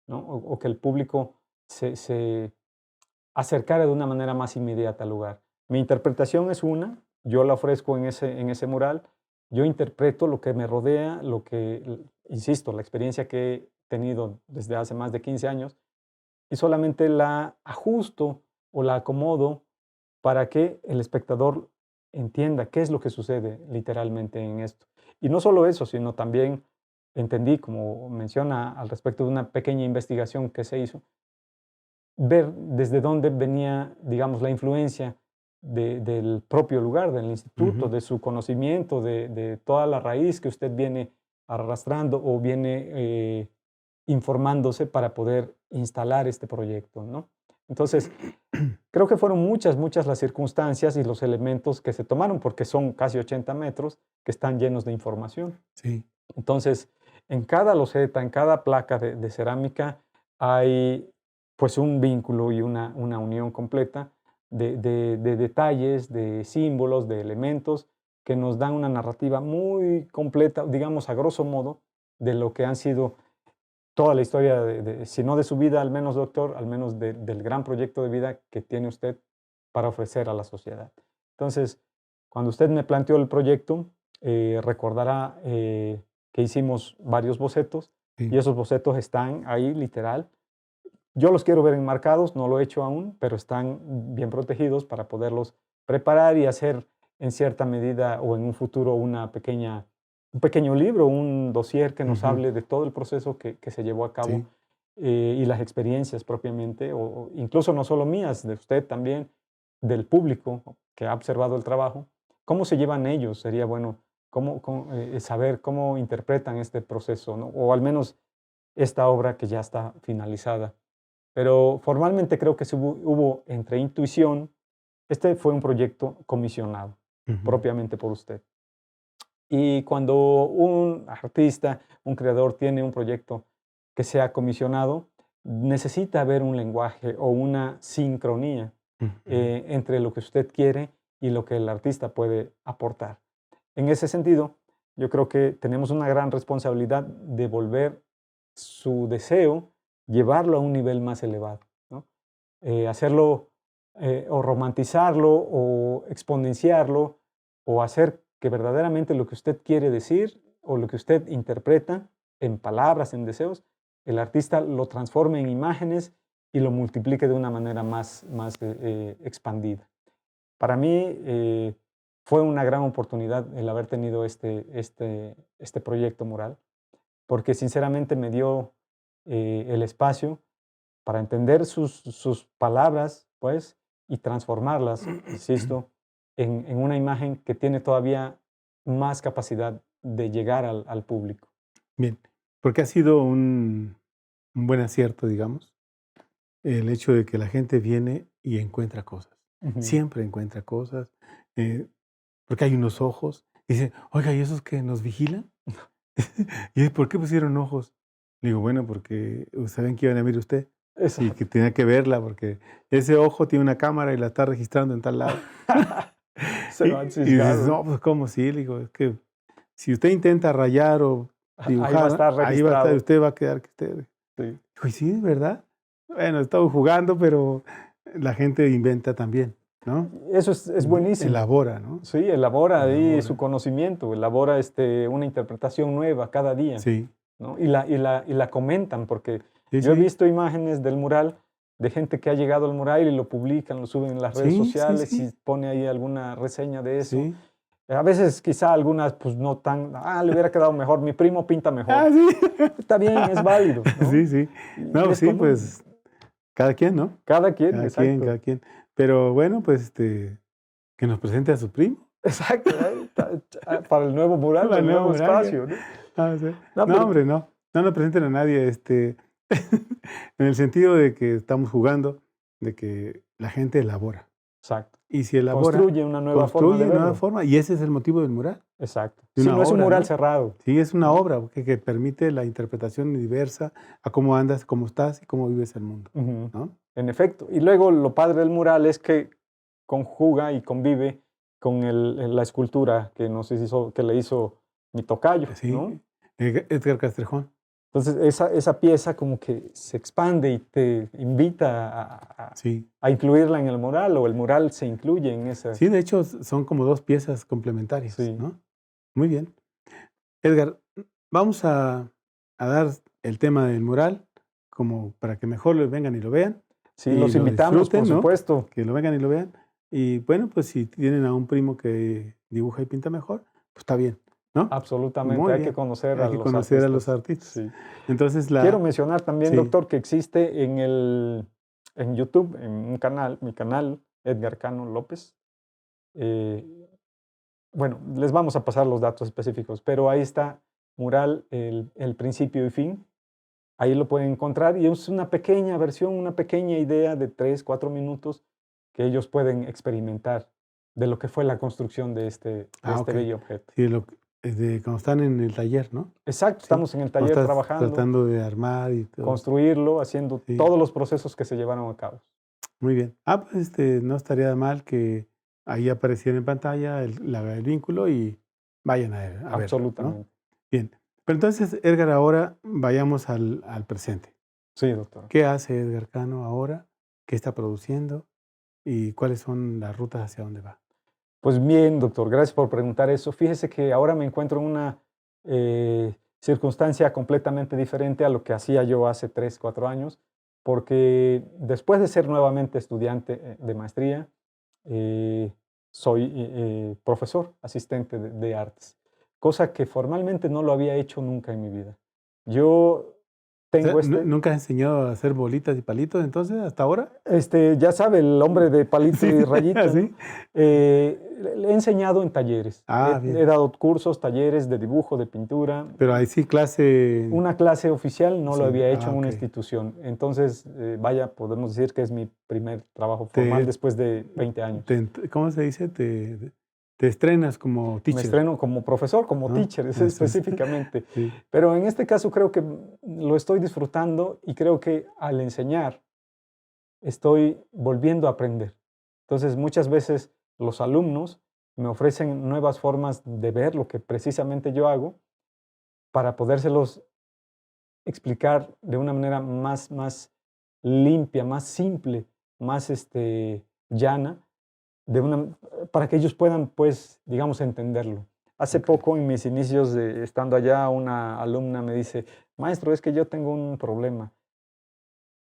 ¿no? O que el público se acercara de una manera más inmediata al lugar. Mi interpretación es una, yo la ofrezco en ese mural, yo interpreto lo que me rodea, insisto, la experiencia que he tenido desde hace más de 15 años, y solamente la ajusto o la acomodo para que el espectador entienda qué es lo que sucede literalmente en esto. Y no solo eso, sino también entendí, como menciona al respecto de una pequeña investigación que se hizo, ver desde dónde venía, digamos, la influencia del propio lugar, del instituto, Ujú. de su conocimiento, de toda la raíz que usted viene arrastrando o viene informándose para poder instalar este proyecto, ¿no? Entonces, creo que fueron muchas, muchas las circunstancias y los elementos que se tomaron, porque son casi 80 metros que están llenos de información. Sí. Entonces, en cada loseta, en cada placa de cerámica, hay pues un vínculo y una unión completa de detalles, de símbolos, de elementos que nos dan una narrativa muy completa, digamos a grosso modo, de lo que han sido toda la historia, si no de su vida, al menos doctor, al menos del gran proyecto de vida que tiene usted para ofrecer a la sociedad. Entonces, cuando usted me planteó el proyecto, recordará que hicimos varios bocetos y Sí. esos bocetos están ahí literal. Yo los quiero ver enmarcados, no lo he hecho aún, pero están bien protegidos para poderlos preparar y hacer en cierta medida o en un futuro un pequeño libro, un dossier que nos Ujú. hable de todo el proceso que se llevó a cabo Sí. y las experiencias propiamente, o incluso no solo mías, de usted también, del público que ha observado el trabajo. ¿Cómo se llevan ellos? Sería bueno saber cómo interpretan este proceso, ¿no? O al menos esta obra que ya está finalizada. Pero formalmente creo que hubo entre intuición, este fue un proyecto comisionado Ujú. propiamente por usted. Y cuando un artista, un creador tiene un proyecto que sea comisionado, necesita haber un lenguaje o una sincronía Ujú. entre lo que usted quiere y lo que el artista puede aportar. En ese sentido, yo creo que tenemos una gran responsabilidad de volver su deseo, llevarlo a un nivel más elevado, ¿no? Hacerlo o romantizarlo o exponenciarlo o hacer que verdaderamente lo que usted quiere decir o lo que usted interpreta en palabras, en deseos, el artista lo transforme en imágenes y lo multiplique de una manera más expandida. Para mí fue una gran oportunidad el haber tenido este proyecto mural, porque sinceramente me dio el espacio para entender sus palabras, pues, y transformarlas, insisto, en una imagen que tiene todavía más capacidad de llegar al público. Bien, porque ha sido un buen acierto, digamos, el hecho de que la gente viene y encuentra cosas. Ujú. Siempre encuentra cosas, eh, porque hay unos ojos. Y dice, oiga, ¿y esos que nos vigilan? ¿Y por qué pusieron ojos? Le digo, bueno, porque saben que iban a ver usted y que Exacto. tenía que verla, porque ese ojo tiene una cámara y la está registrando en tal lado. Se Y, van y dices, ciscados. no, pues ¿cómo sí? Le digo, es que si usted intenta rayar o Ahí va a dibujar, estar ahí va a estar, registrado. usted va a quedar que usted. Sí, Dijo, ¿y sí, verdad? Bueno, estamos jugando, pero la gente inventa también, ¿no? eso es buenísimo. Elabora, ¿no? Sí, elabora ahí su Elabora. conocimiento, elabora una interpretación nueva cada día, Sí, ¿no? Y la comentan, porque sí, yo he sí, visto imágenes del mural de gente que ha llegado al mural y lo publican, lo suben en las redes sí, sí, sociales y sí, pone ahí alguna reseña de eso. sí. A veces quizá algunas pues no tan, le hubiera quedado mejor, mi primo pinta mejor. Ah, sí. Está bien, es válido, ¿no? Sí, sí. Y No, es sí, común. pues cada quien, ¿no? Cada quien, Cada quien, exacto. cada quien. Pero bueno, pues que nos presente a su primo. Exacto, para el nuevo mural, La el nueva nuevo muralla. espacio, ¿no? Ah, sí. No, No, pero hombre, no. No nos presenten a nadie, en el sentido de que estamos jugando, de que la gente elabora. exacto. Y si elabora, Construye una nueva forma de construye nueva verlo. forma, y ese es el motivo del mural, Exacto. de Sí, una no es un obra, mural ¿no? cerrado, Sí, es una ¿no? obra que permite la interpretación diversa a cómo andas, cómo estás y cómo vives el mundo, Ujú. ¿no? En efecto. Y luego lo padre del mural es que conjuga y convive con la escultura que le hizo mi tocayo, ¿no? Sí, Edgar Castrejón. Entonces, esa pieza como que se expande y te invita Sí. a incluirla en el mural, o el mural se incluye en esa. Sí, de hecho, son como 2 piezas complementarias, Sí, ¿no? Muy bien. Edgar, vamos a dar el tema del mural como para que mejor lo vengan y lo vean, sí, y los lo invitamos, por disfruten, ¿no? supuesto. Que lo vengan y lo vean. Y bueno, pues si tienen a un primo que dibuja y pinta mejor, pues está bien, ¿no? Absolutamente, Muy hay que bien. conocer Hay a que los conocer a los artistas. artistas. Sí. Entonces Quiero mencionar también, sí, doctor, que existe en YouTube, en un canal, mi canal, Edgar Cano López. eh, bueno, les vamos a pasar los datos específicos, pero ahí está mural, el principio y fin. Ahí lo pueden encontrar y es una pequeña versión, una pequeña idea de 3, 4 minutos que ellos pueden experimentar de lo que fue la construcción de este okey. bello objeto. Sí, cuando están en el taller, ¿no? Exacto, Sí, estamos en el cuando taller estás trabajando, tratando de armar y todo. construirlo, haciendo Sí, todos los procesos que se llevaron a cabo. muy bien. Pues, no estaría mal que ahí apareciera en pantalla el vínculo y vayan a verlo, ¿no? Absolutamente. Bien. Pero entonces, Edgar, ahora vayamos al presente. Sí, doctor. ¿Qué hace Edgar Cano ahora? ¿Qué está produciendo? ¿Y cuáles son las rutas hacia dónde va? Pues bien, doctor, gracias por preguntar eso. Fíjese que ahora me encuentro en una circunstancia completamente diferente a lo que hacía yo hace 3, 4 años, porque después de ser nuevamente estudiante de maestría, eh, soy profesor, asistente de artes, cosa que formalmente no lo había hecho nunca en mi vida. Yo O sea, tengo ¿nunca has enseñado a hacer bolitas y palitos entonces, hasta ahora? ya sabe, el hombre de palito Sí, y rayita, ¿no? así. Le he enseñado en talleres. He Bien. dado cursos, talleres de dibujo, de pintura. Pero ahí sí clase. Una clase oficial no lo Sí, había hecho en una okey. institución. Entonces, vaya, podemos decir que es mi primer trabajo formal Te después de 20 años. ¿Cómo se dice? Te estrenas como Me teacher, estreno como profesor, como ¿no? teacher Eso es. específicamente. Sí, Pero en este caso creo que lo estoy disfrutando y creo que al enseñar estoy volviendo a aprender. Entonces, muchas veces los alumnos me ofrecen nuevas formas de ver lo que precisamente yo hago para podérselos explicar de una manera más limpia, más simple, más llana, para que ellos puedan, pues, digamos, entenderlo. Hace poco, en mis inicios estando allá, una alumna me dice, maestro, es que yo tengo un problema.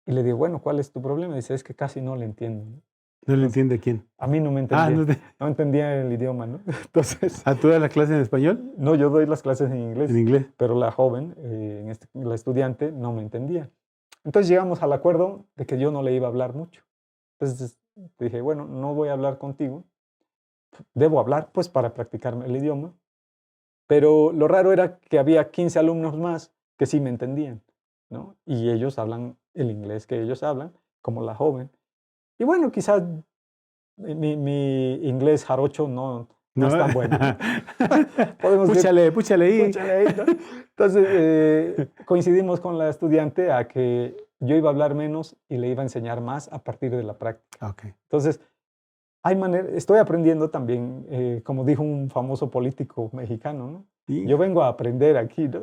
Y le digo, bueno, ¿cuál es tu problema? Dice, es que casi no le entiendo, ¿no? ¿No le Entonces, entiende quién? a mí no me Ah, entendía, no entendía el idioma, ¿no? Entonces, ¿tú das la clase en español? no, yo doy las clases en En inglés, inglés. pero la joven, la estudiante, no me entendía. Entonces llegamos al acuerdo de que yo no le iba a hablar mucho. Entonces dije, bueno, no voy a hablar contigo, debo hablar pues para practicar el idioma, pero lo raro era que había 15 alumnos más que sí me entendían, ¿no? Y ellos hablan el inglés que ellos hablan, como la joven. Y bueno, quizás mi inglés jarocho no No. es tan bueno, ¿no? Podemos decir, Púchale ahí. "Púchale ahí", ¿no? Entonces, coincidimos con la estudiante a que yo iba a hablar menos y le iba a enseñar más a partir de la práctica. Ok. Entonces, estoy aprendiendo también, como dijo un famoso político mexicano, ¿no? Sí. Yo vengo a aprender aquí, ¿no?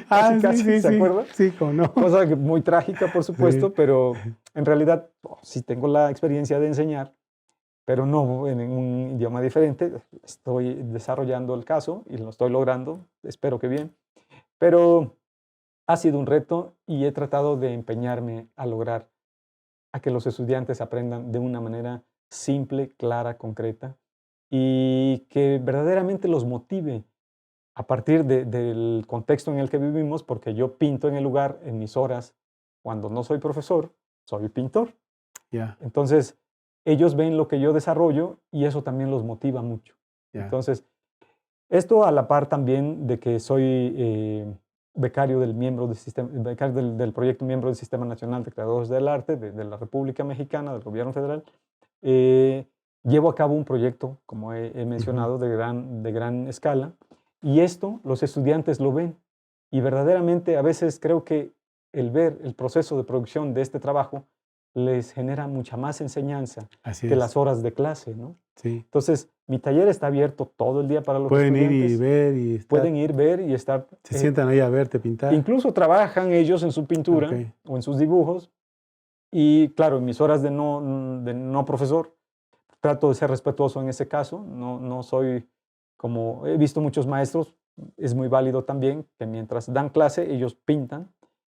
Ah, Casi, sí, ¿se sí. acuerda? Sí, cómo no. Cosa muy trágica, por Sí. supuesto, pero en realidad sí tengo la experiencia de enseñar, pero no en un idioma diferente. Estoy desarrollando el caso y lo estoy logrando, espero que bien, pero ha sido un reto y he tratado de empeñarme a lograr a que los estudiantes aprendan de una manera simple, clara, concreta y que verdaderamente los motive a partir del contexto en el que vivimos, porque yo pinto en el lugar, en mis horas, cuando no soy profesor, soy pintor. Ya, Entonces, ellos ven lo que yo desarrollo y eso también los motiva mucho. ya. Entonces, esto a la par también de que soy becario del proyecto miembro del Sistema Nacional de Creadores del Arte de la República Mexicana, del Gobierno Federal, eh, llevo a cabo un proyecto, como he Ujú. mencionado, de gran escala, y esto los estudiantes lo ven. Y verdaderamente a veces creo que el ver el proceso de producción de este trabajo les genera mucha más enseñanza Así que es. las horas de clase, ¿no? Sí. Entonces, mi taller está abierto todo el día para los Pueden ir y estudiantes. ver y estar. Pueden ir, ver y estar. Se sientan ahí a verte pintar. Incluso trabajan ellos en su pintura Ok. o en sus dibujos. Y claro, en mis horas de no profesor, trato de ser respetuoso en ese caso. No soy como he visto muchos maestros, es muy válido también que mientras dan clase ellos pintan.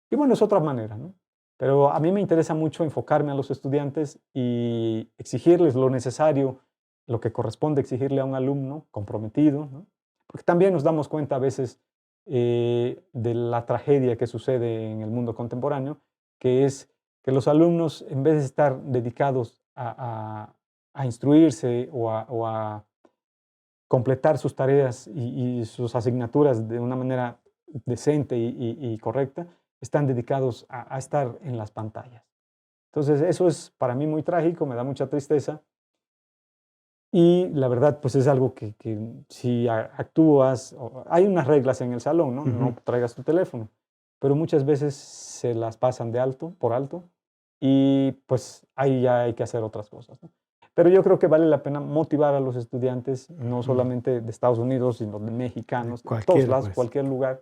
Y bueno, es otra manera, ¿no? Pero a mí me interesa mucho enfocarme a los estudiantes y exigirles lo necesario, lo que corresponde exigirle a un alumno comprometido, ¿no? Porque también nos damos cuenta a veces de la tragedia que sucede en el mundo contemporáneo, que es que los alumnos, en vez de estar dedicados a instruirse o a completar sus tareas y sus asignaturas de una manera decente y correcta, están dedicados a estar en las pantallas. Entonces, eso es para mí muy trágico, me da mucha tristeza y la verdad, pues es algo que si actúas, hay unas reglas en el salón, ¿no? Ujú. No traigas tu teléfono, pero muchas veces se las pasan por alto, y pues ahí ya hay que hacer otras cosas, ¿no? Pero yo creo que vale la pena motivar a los estudiantes, no Ujú. solamente de Estados Unidos, sino de De mexicanos, de todos cualquiera, lados, pues. cualquier lugar,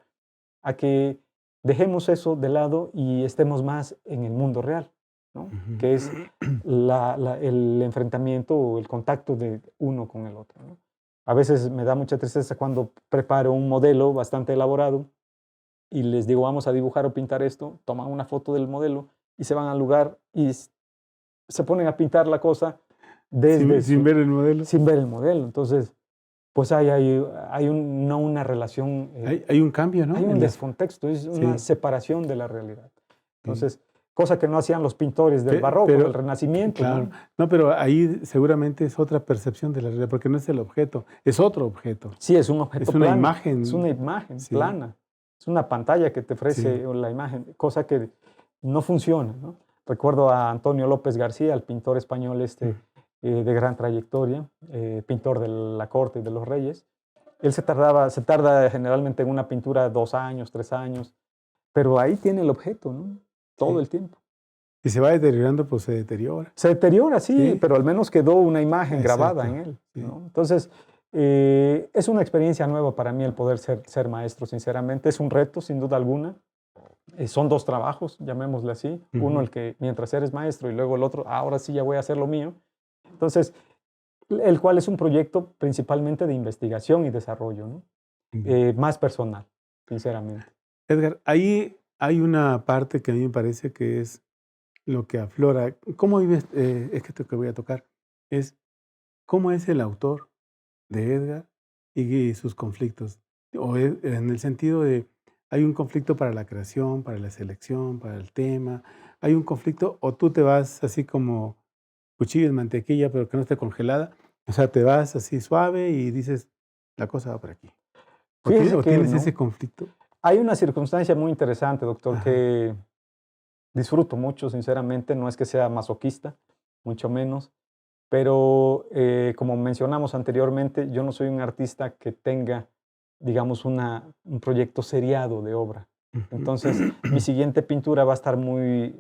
a que dejemos eso de lado y estemos más en el mundo real, ¿no? Ujú. Que es el enfrentamiento o el contacto de uno con el otro, ¿no? A veces me da mucha tristeza cuando preparo un modelo bastante elaborado y les digo, vamos a dibujar o pintar esto, toman una foto del modelo y se van al lugar y se ponen a pintar la cosa Sin ver el modelo. sin ver el modelo. Entonces, pues hay no una relación, Hay un cambio, ¿no? hay un En las. descontexto, es una Sí, separación de la realidad. sí. Entonces, cosa que no hacían los pintores del barroco, del Pero, Renacimiento, claro. ¿no? No, pero ahí seguramente es otra percepción de la realidad, porque no es el objeto, es otro objeto. Sí, es un Es objeto una plano, es una imagen. imagen Sí, plana, es una pantalla que te sí. ofrece la imagen, cosa que no funciona, ¿no? Recuerdo a Antonio López García, el pintor español Mm. de gran trayectoria, pintor de la corte y de los reyes. Él se tarda generalmente en una pintura 2 años, 3 años, pero ahí tiene el objeto, ¿no? Todo Sí. el tiempo. Si se va deteriorando, pues se deteriora. Se deteriora, sí, Sí. pero al menos quedó una imagen grabada en Exacto, él, sí. ¿no? Entonces, es una experiencia nueva para mí el poder ser maestro, sinceramente. Es un reto, sin duda alguna. Son dos trabajos, llamémosle así. Uno, Ujú. el que mientras eres maestro, y luego el otro, ahora sí ya voy a hacer lo mío. Entonces, el cual es un proyecto principalmente de investigación y desarrollo, ¿no? Bien. Más personal, sinceramente. Edgar, ahí hay una parte que a mí me parece que es lo que aflora. ¿Cómo vives? Es que esto que voy a tocar es cómo es el autor de Edgar y sus conflictos. O en el sentido de, hay un conflicto para la creación, para la selección, para el tema. Hay un conflicto, o tú te vas así como cuchillo en mantequilla, pero que no esté congelada. O sea, te vas así suave y dices, la cosa va por aquí. Fíjese O que tienes ese no. conflicto? Hay una circunstancia muy interesante, doctor, Ajá. que disfruto mucho, sinceramente. No es que sea masoquista, mucho menos. Pero como mencionamos anteriormente, yo no soy un artista que tenga, digamos, un proyecto seriado de obra. Ujú. Entonces, mi siguiente pintura va a estar muy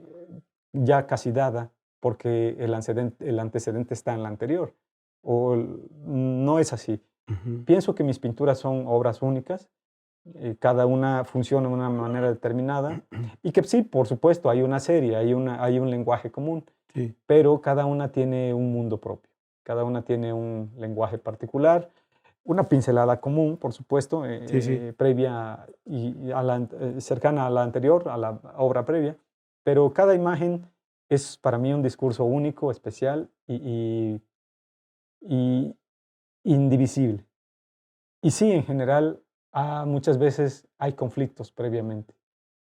ya casi dada porque el antecedente está en la anterior. No es así. Ujú. Pienso que mis pinturas son obras únicas, cada una funciona de una manera determinada y que sí, por supuesto, hay una serie, hay un lenguaje común, Sí, pero cada una tiene un mundo propio, cada una tiene un lenguaje particular, una pincelada común, por supuesto, sí, sí. previa y cercana a la anterior, a la obra previa, pero cada imagen es para mí un discurso único, especial y indivisible. Y sí, en general, muchas veces hay conflictos previamente.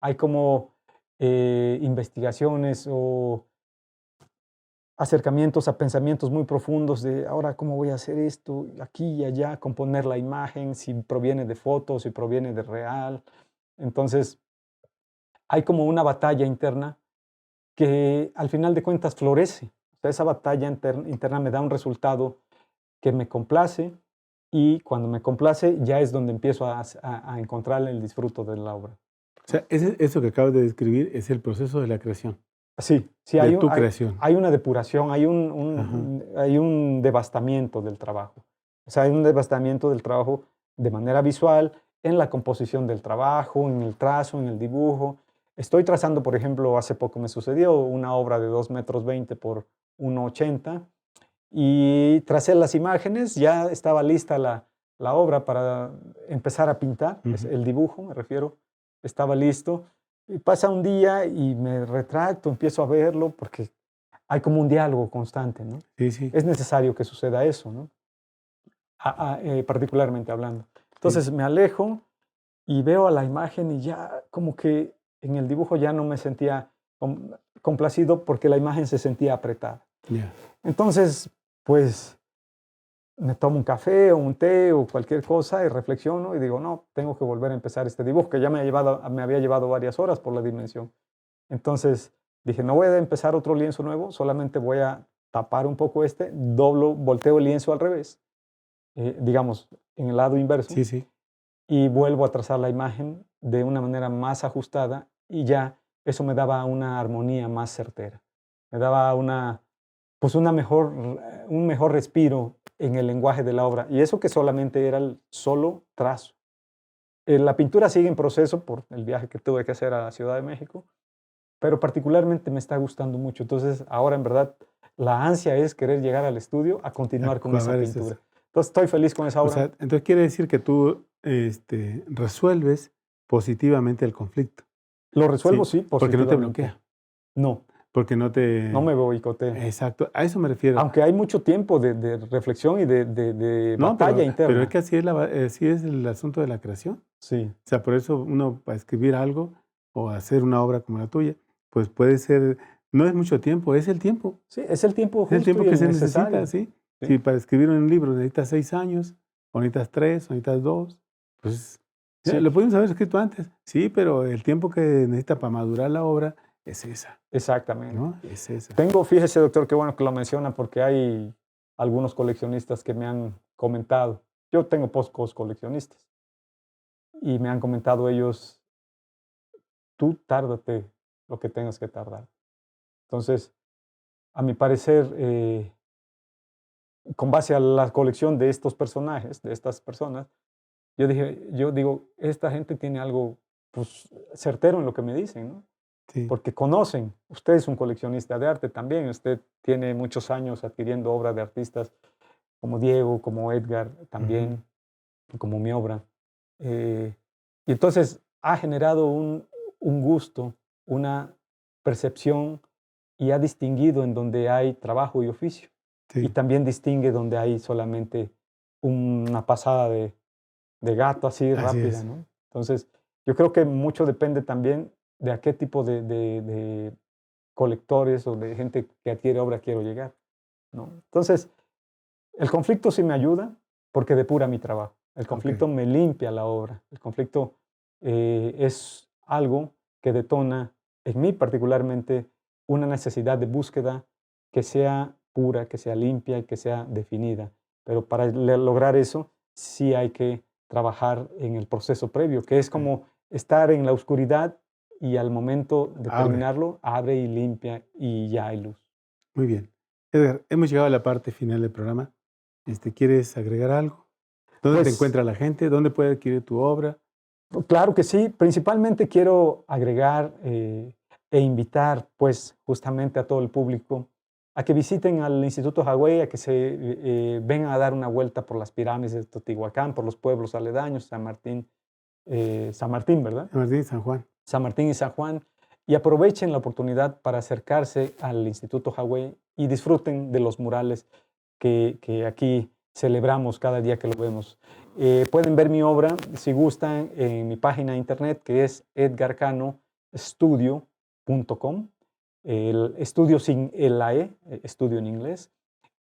Hay como investigaciones o acercamientos a pensamientos muy profundos de ahora cómo voy a hacer esto, aquí y allá, componer la imagen, si proviene de fotos, si proviene de real. Entonces, hay como una batalla interna que al final de cuentas florece. O sea, esa batalla interna me da un resultado que me complace y cuando me complace ya es donde empiezo a encontrar el disfruto de la obra. O sea, eso que acabas de describir es el proceso de la creación, Sí, sí, de tu creación. hay una depuración, Ajá. hay un devastamiento del trabajo. O sea, hay un devastamiento del trabajo de manera visual, en la composición del trabajo, en el trazo, en el dibujo. Estoy trazando, por ejemplo, hace poco me sucedió una obra de 2,20 m por 1,80 m y tracé las imágenes, ya estaba lista la obra para empezar a pintar, es Ujú. el dibujo me refiero, estaba listo. Y pasa un día y me retracto, empiezo a verlo porque hay como un diálogo constante, ¿no? Sí, sí, Es necesario que suceda eso, ¿no? Particularmente hablando. sí. Entonces me alejo y veo a la imagen y ya como que en el dibujo ya no me sentía complacido porque la imagen se sentía apretada. Ya. Entonces, pues me tomo un café o un té o cualquier cosa y reflexiono y digo, no, tengo que volver a empezar este dibujo que ya me había llevado varias horas por la dimensión. Entonces dije, no voy a empezar otro lienzo nuevo, solamente voy a tapar un poco este, volteo el lienzo al revés, digamos, en el lado inverso, Sí, sí. y vuelvo a trazar la imagen de una manera más ajustada y ya eso me daba una armonía más certera. Me daba pues un mejor respiro en el lenguaje de la obra. Y eso que solamente era el solo trazo. La pintura sigue en proceso por el viaje que tuve que hacer a la Ciudad de México, pero particularmente me está gustando mucho. Entonces, ahora en verdad, la ansia es querer llegar al estudio a continuar con esa Acabar es eso. pintura. Entonces, estoy feliz con esa O obra. sea, entonces quiere decir que tú, resuelves positivamente el conflicto, Lo resuelvo, ¿sí? sí, Porque no te positivamente. bloquea, No, porque no no te me boicotea. exacto, a eso me refiero. Aunque hay mucho tiempo de reflexión y de No, batalla pero es interna. que así es el asunto de la creación. Sí, O sea, por eso uno para escribir algo o hacer una obra como la tuya, pues puede ser no es mucho tiempo, sí, es el tiempo es el justo tiempo y que el se necesita, necesario. ¿sí? Si Sí, para escribir un libro necesitas 6 años, o necesitas 3, o necesitas 2, pues, ya sí, lo pudimos haber escrito antes. Sí, pero el tiempo que necesita para madurar la obra es esa, exactamente. ¿no? Es esa. Fíjese, doctor, qué bueno que lo menciona porque hay algunos coleccionistas que me han comentado. Yo tengo pocos coleccionistas y me han comentado ellos, tú tárdate lo que tengas que tardar. Entonces, a mi parecer, con base a la colección de estos personajes, de estas personas, yo digo, esta gente tiene algo pues, certero en lo que me dicen, ¿no? Sí. Porque conocen, usted es un coleccionista de arte también, usted tiene muchos años adquiriendo obras de artistas como Diego, como Edgar también, como mi obra. Eh, y entonces ha generado un gusto, una percepción y ha distinguido en donde hay trabajo y oficio. Y Sí. también distingue donde hay solamente una pasada de gato así Así rápida, es. ¿no? Entonces, yo creo que mucho depende también de a qué tipo de colectores o de gente que adquiere obra quiero llegar, ¿no? Entonces, el conflicto sí me ayuda porque depura mi trabajo. El Okey. conflicto me limpia la obra. El conflicto es algo que detona en mí particularmente una necesidad de búsqueda que sea pura, que sea limpia y que sea definida. Pero para lograr eso sí hay que trabajar en el proceso previo, que es como estar en la oscuridad y al momento de Abre. terminarlo abre y limpia y ya hay luz. Muy bien. Edgar, hemos llegado a la parte final del programa. ¿Quieres agregar algo? ¿Dónde te Pues encuentra la gente? ¿Dónde puede adquirir tu obra? claro que sí, principalmente quiero agregar e invitar pues justamente a todo el público a que visiten al Instituto Hawái, a que se vengan a dar una vuelta por las pirámides de Teotihuacán, por los pueblos aledaños, San Martín, ¿verdad? San Martín, San Juan. San Martín y San Juan, y aprovechen la oportunidad para acercarse al Instituto Hawái y disfruten de los murales que aquí celebramos cada día que lo vemos. Pueden ver mi obra, si gustan, en mi página de internet, que es edgarcanostudio.com, el estudio sin la E, estudio en inglés.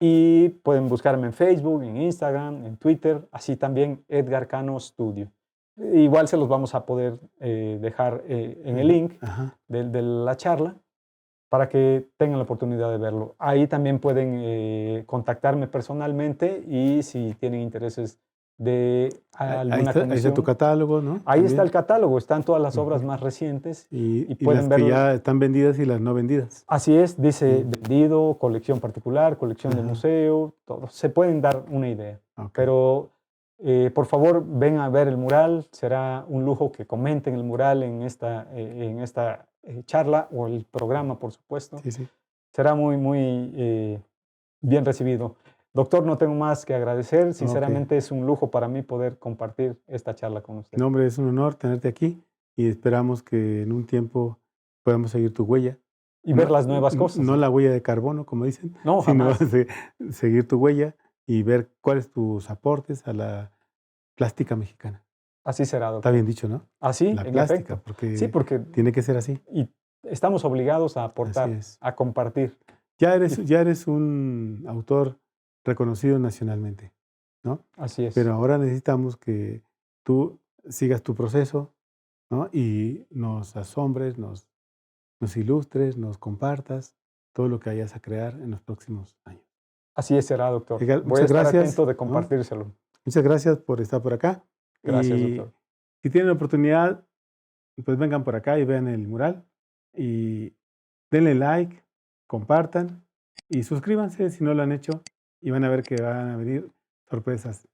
Y pueden buscarme en Facebook, en Instagram, en Twitter, así también Edgar Cano Studio. Igual se los vamos a poder dejar en el link Ajá. de la charla para que tengan la oportunidad de verlo. Ahí también pueden contactarme personalmente y si tienen intereses de alguna Ahí está tu comisión. catálogo, ¿no? Ahí está También. el catálogo, están todas las obras Ujú. más recientes y Y pueden las que ver. ya están vendidas y las no vendidas. Así es, dice Sí. vendido, colección particular, colección de Ajá. museo, todo. Se pueden dar una idea. Okey. Pero por favor, ven a ver el mural. Será un lujo que comenten el mural en esta charla o el programa, por supuesto. Sí, sí. Será muy, muy bien recibido. Doctor, no tengo más que agradecer. Okey. Sinceramente es un lujo para mí poder compartir esta charla con usted. No, hombre, es un honor tenerte aquí y esperamos que en un tiempo podamos seguir tu huella. Y ver No las nuevas cosas, no ¿no? la huella de carbono, como dicen, No, sino jamás. seguir tu huella y ver cuáles tus aportes a la plástica mexicana. Así será, Está doctor. bien dicho, ¿no? Así, La en plástica, efecto. Sí, porque porque tiene que ser así. y estamos obligados a Así aportar, es. a compartir. Y Ya eres un autor reconocido nacionalmente, ¿no? así Pero es, ahora necesitamos que tú sigas tu proceso, ¿no? Y nos asombres, nos ilustres, nos compartas todo lo que vayas a crear en los próximos años. así será, doctor. Edgar, Voy a muchas estar gracias, atento de ¿no? compartírselo. Muchas gracias por estar por acá. Gracias, Y doctor. si tienen la oportunidad, pues vengan por acá y vean el mural. Y denle like, compartan y suscríbanse si no lo han hecho y van a ver que van a venir sorpresas.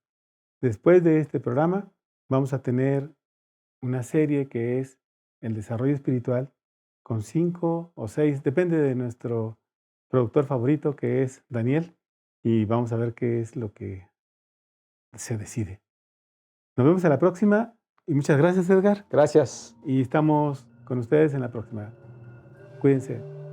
Después de este programa vamos a tener una serie que es el desarrollo espiritual con 5 o 6, depende de nuestro productor favorito que es Daniel y vamos a ver qué es lo que se decide. Nos vemos a la próxima y muchas gracias, Edgar, Gracias. y estamos con ustedes en la próxima. Cuídense.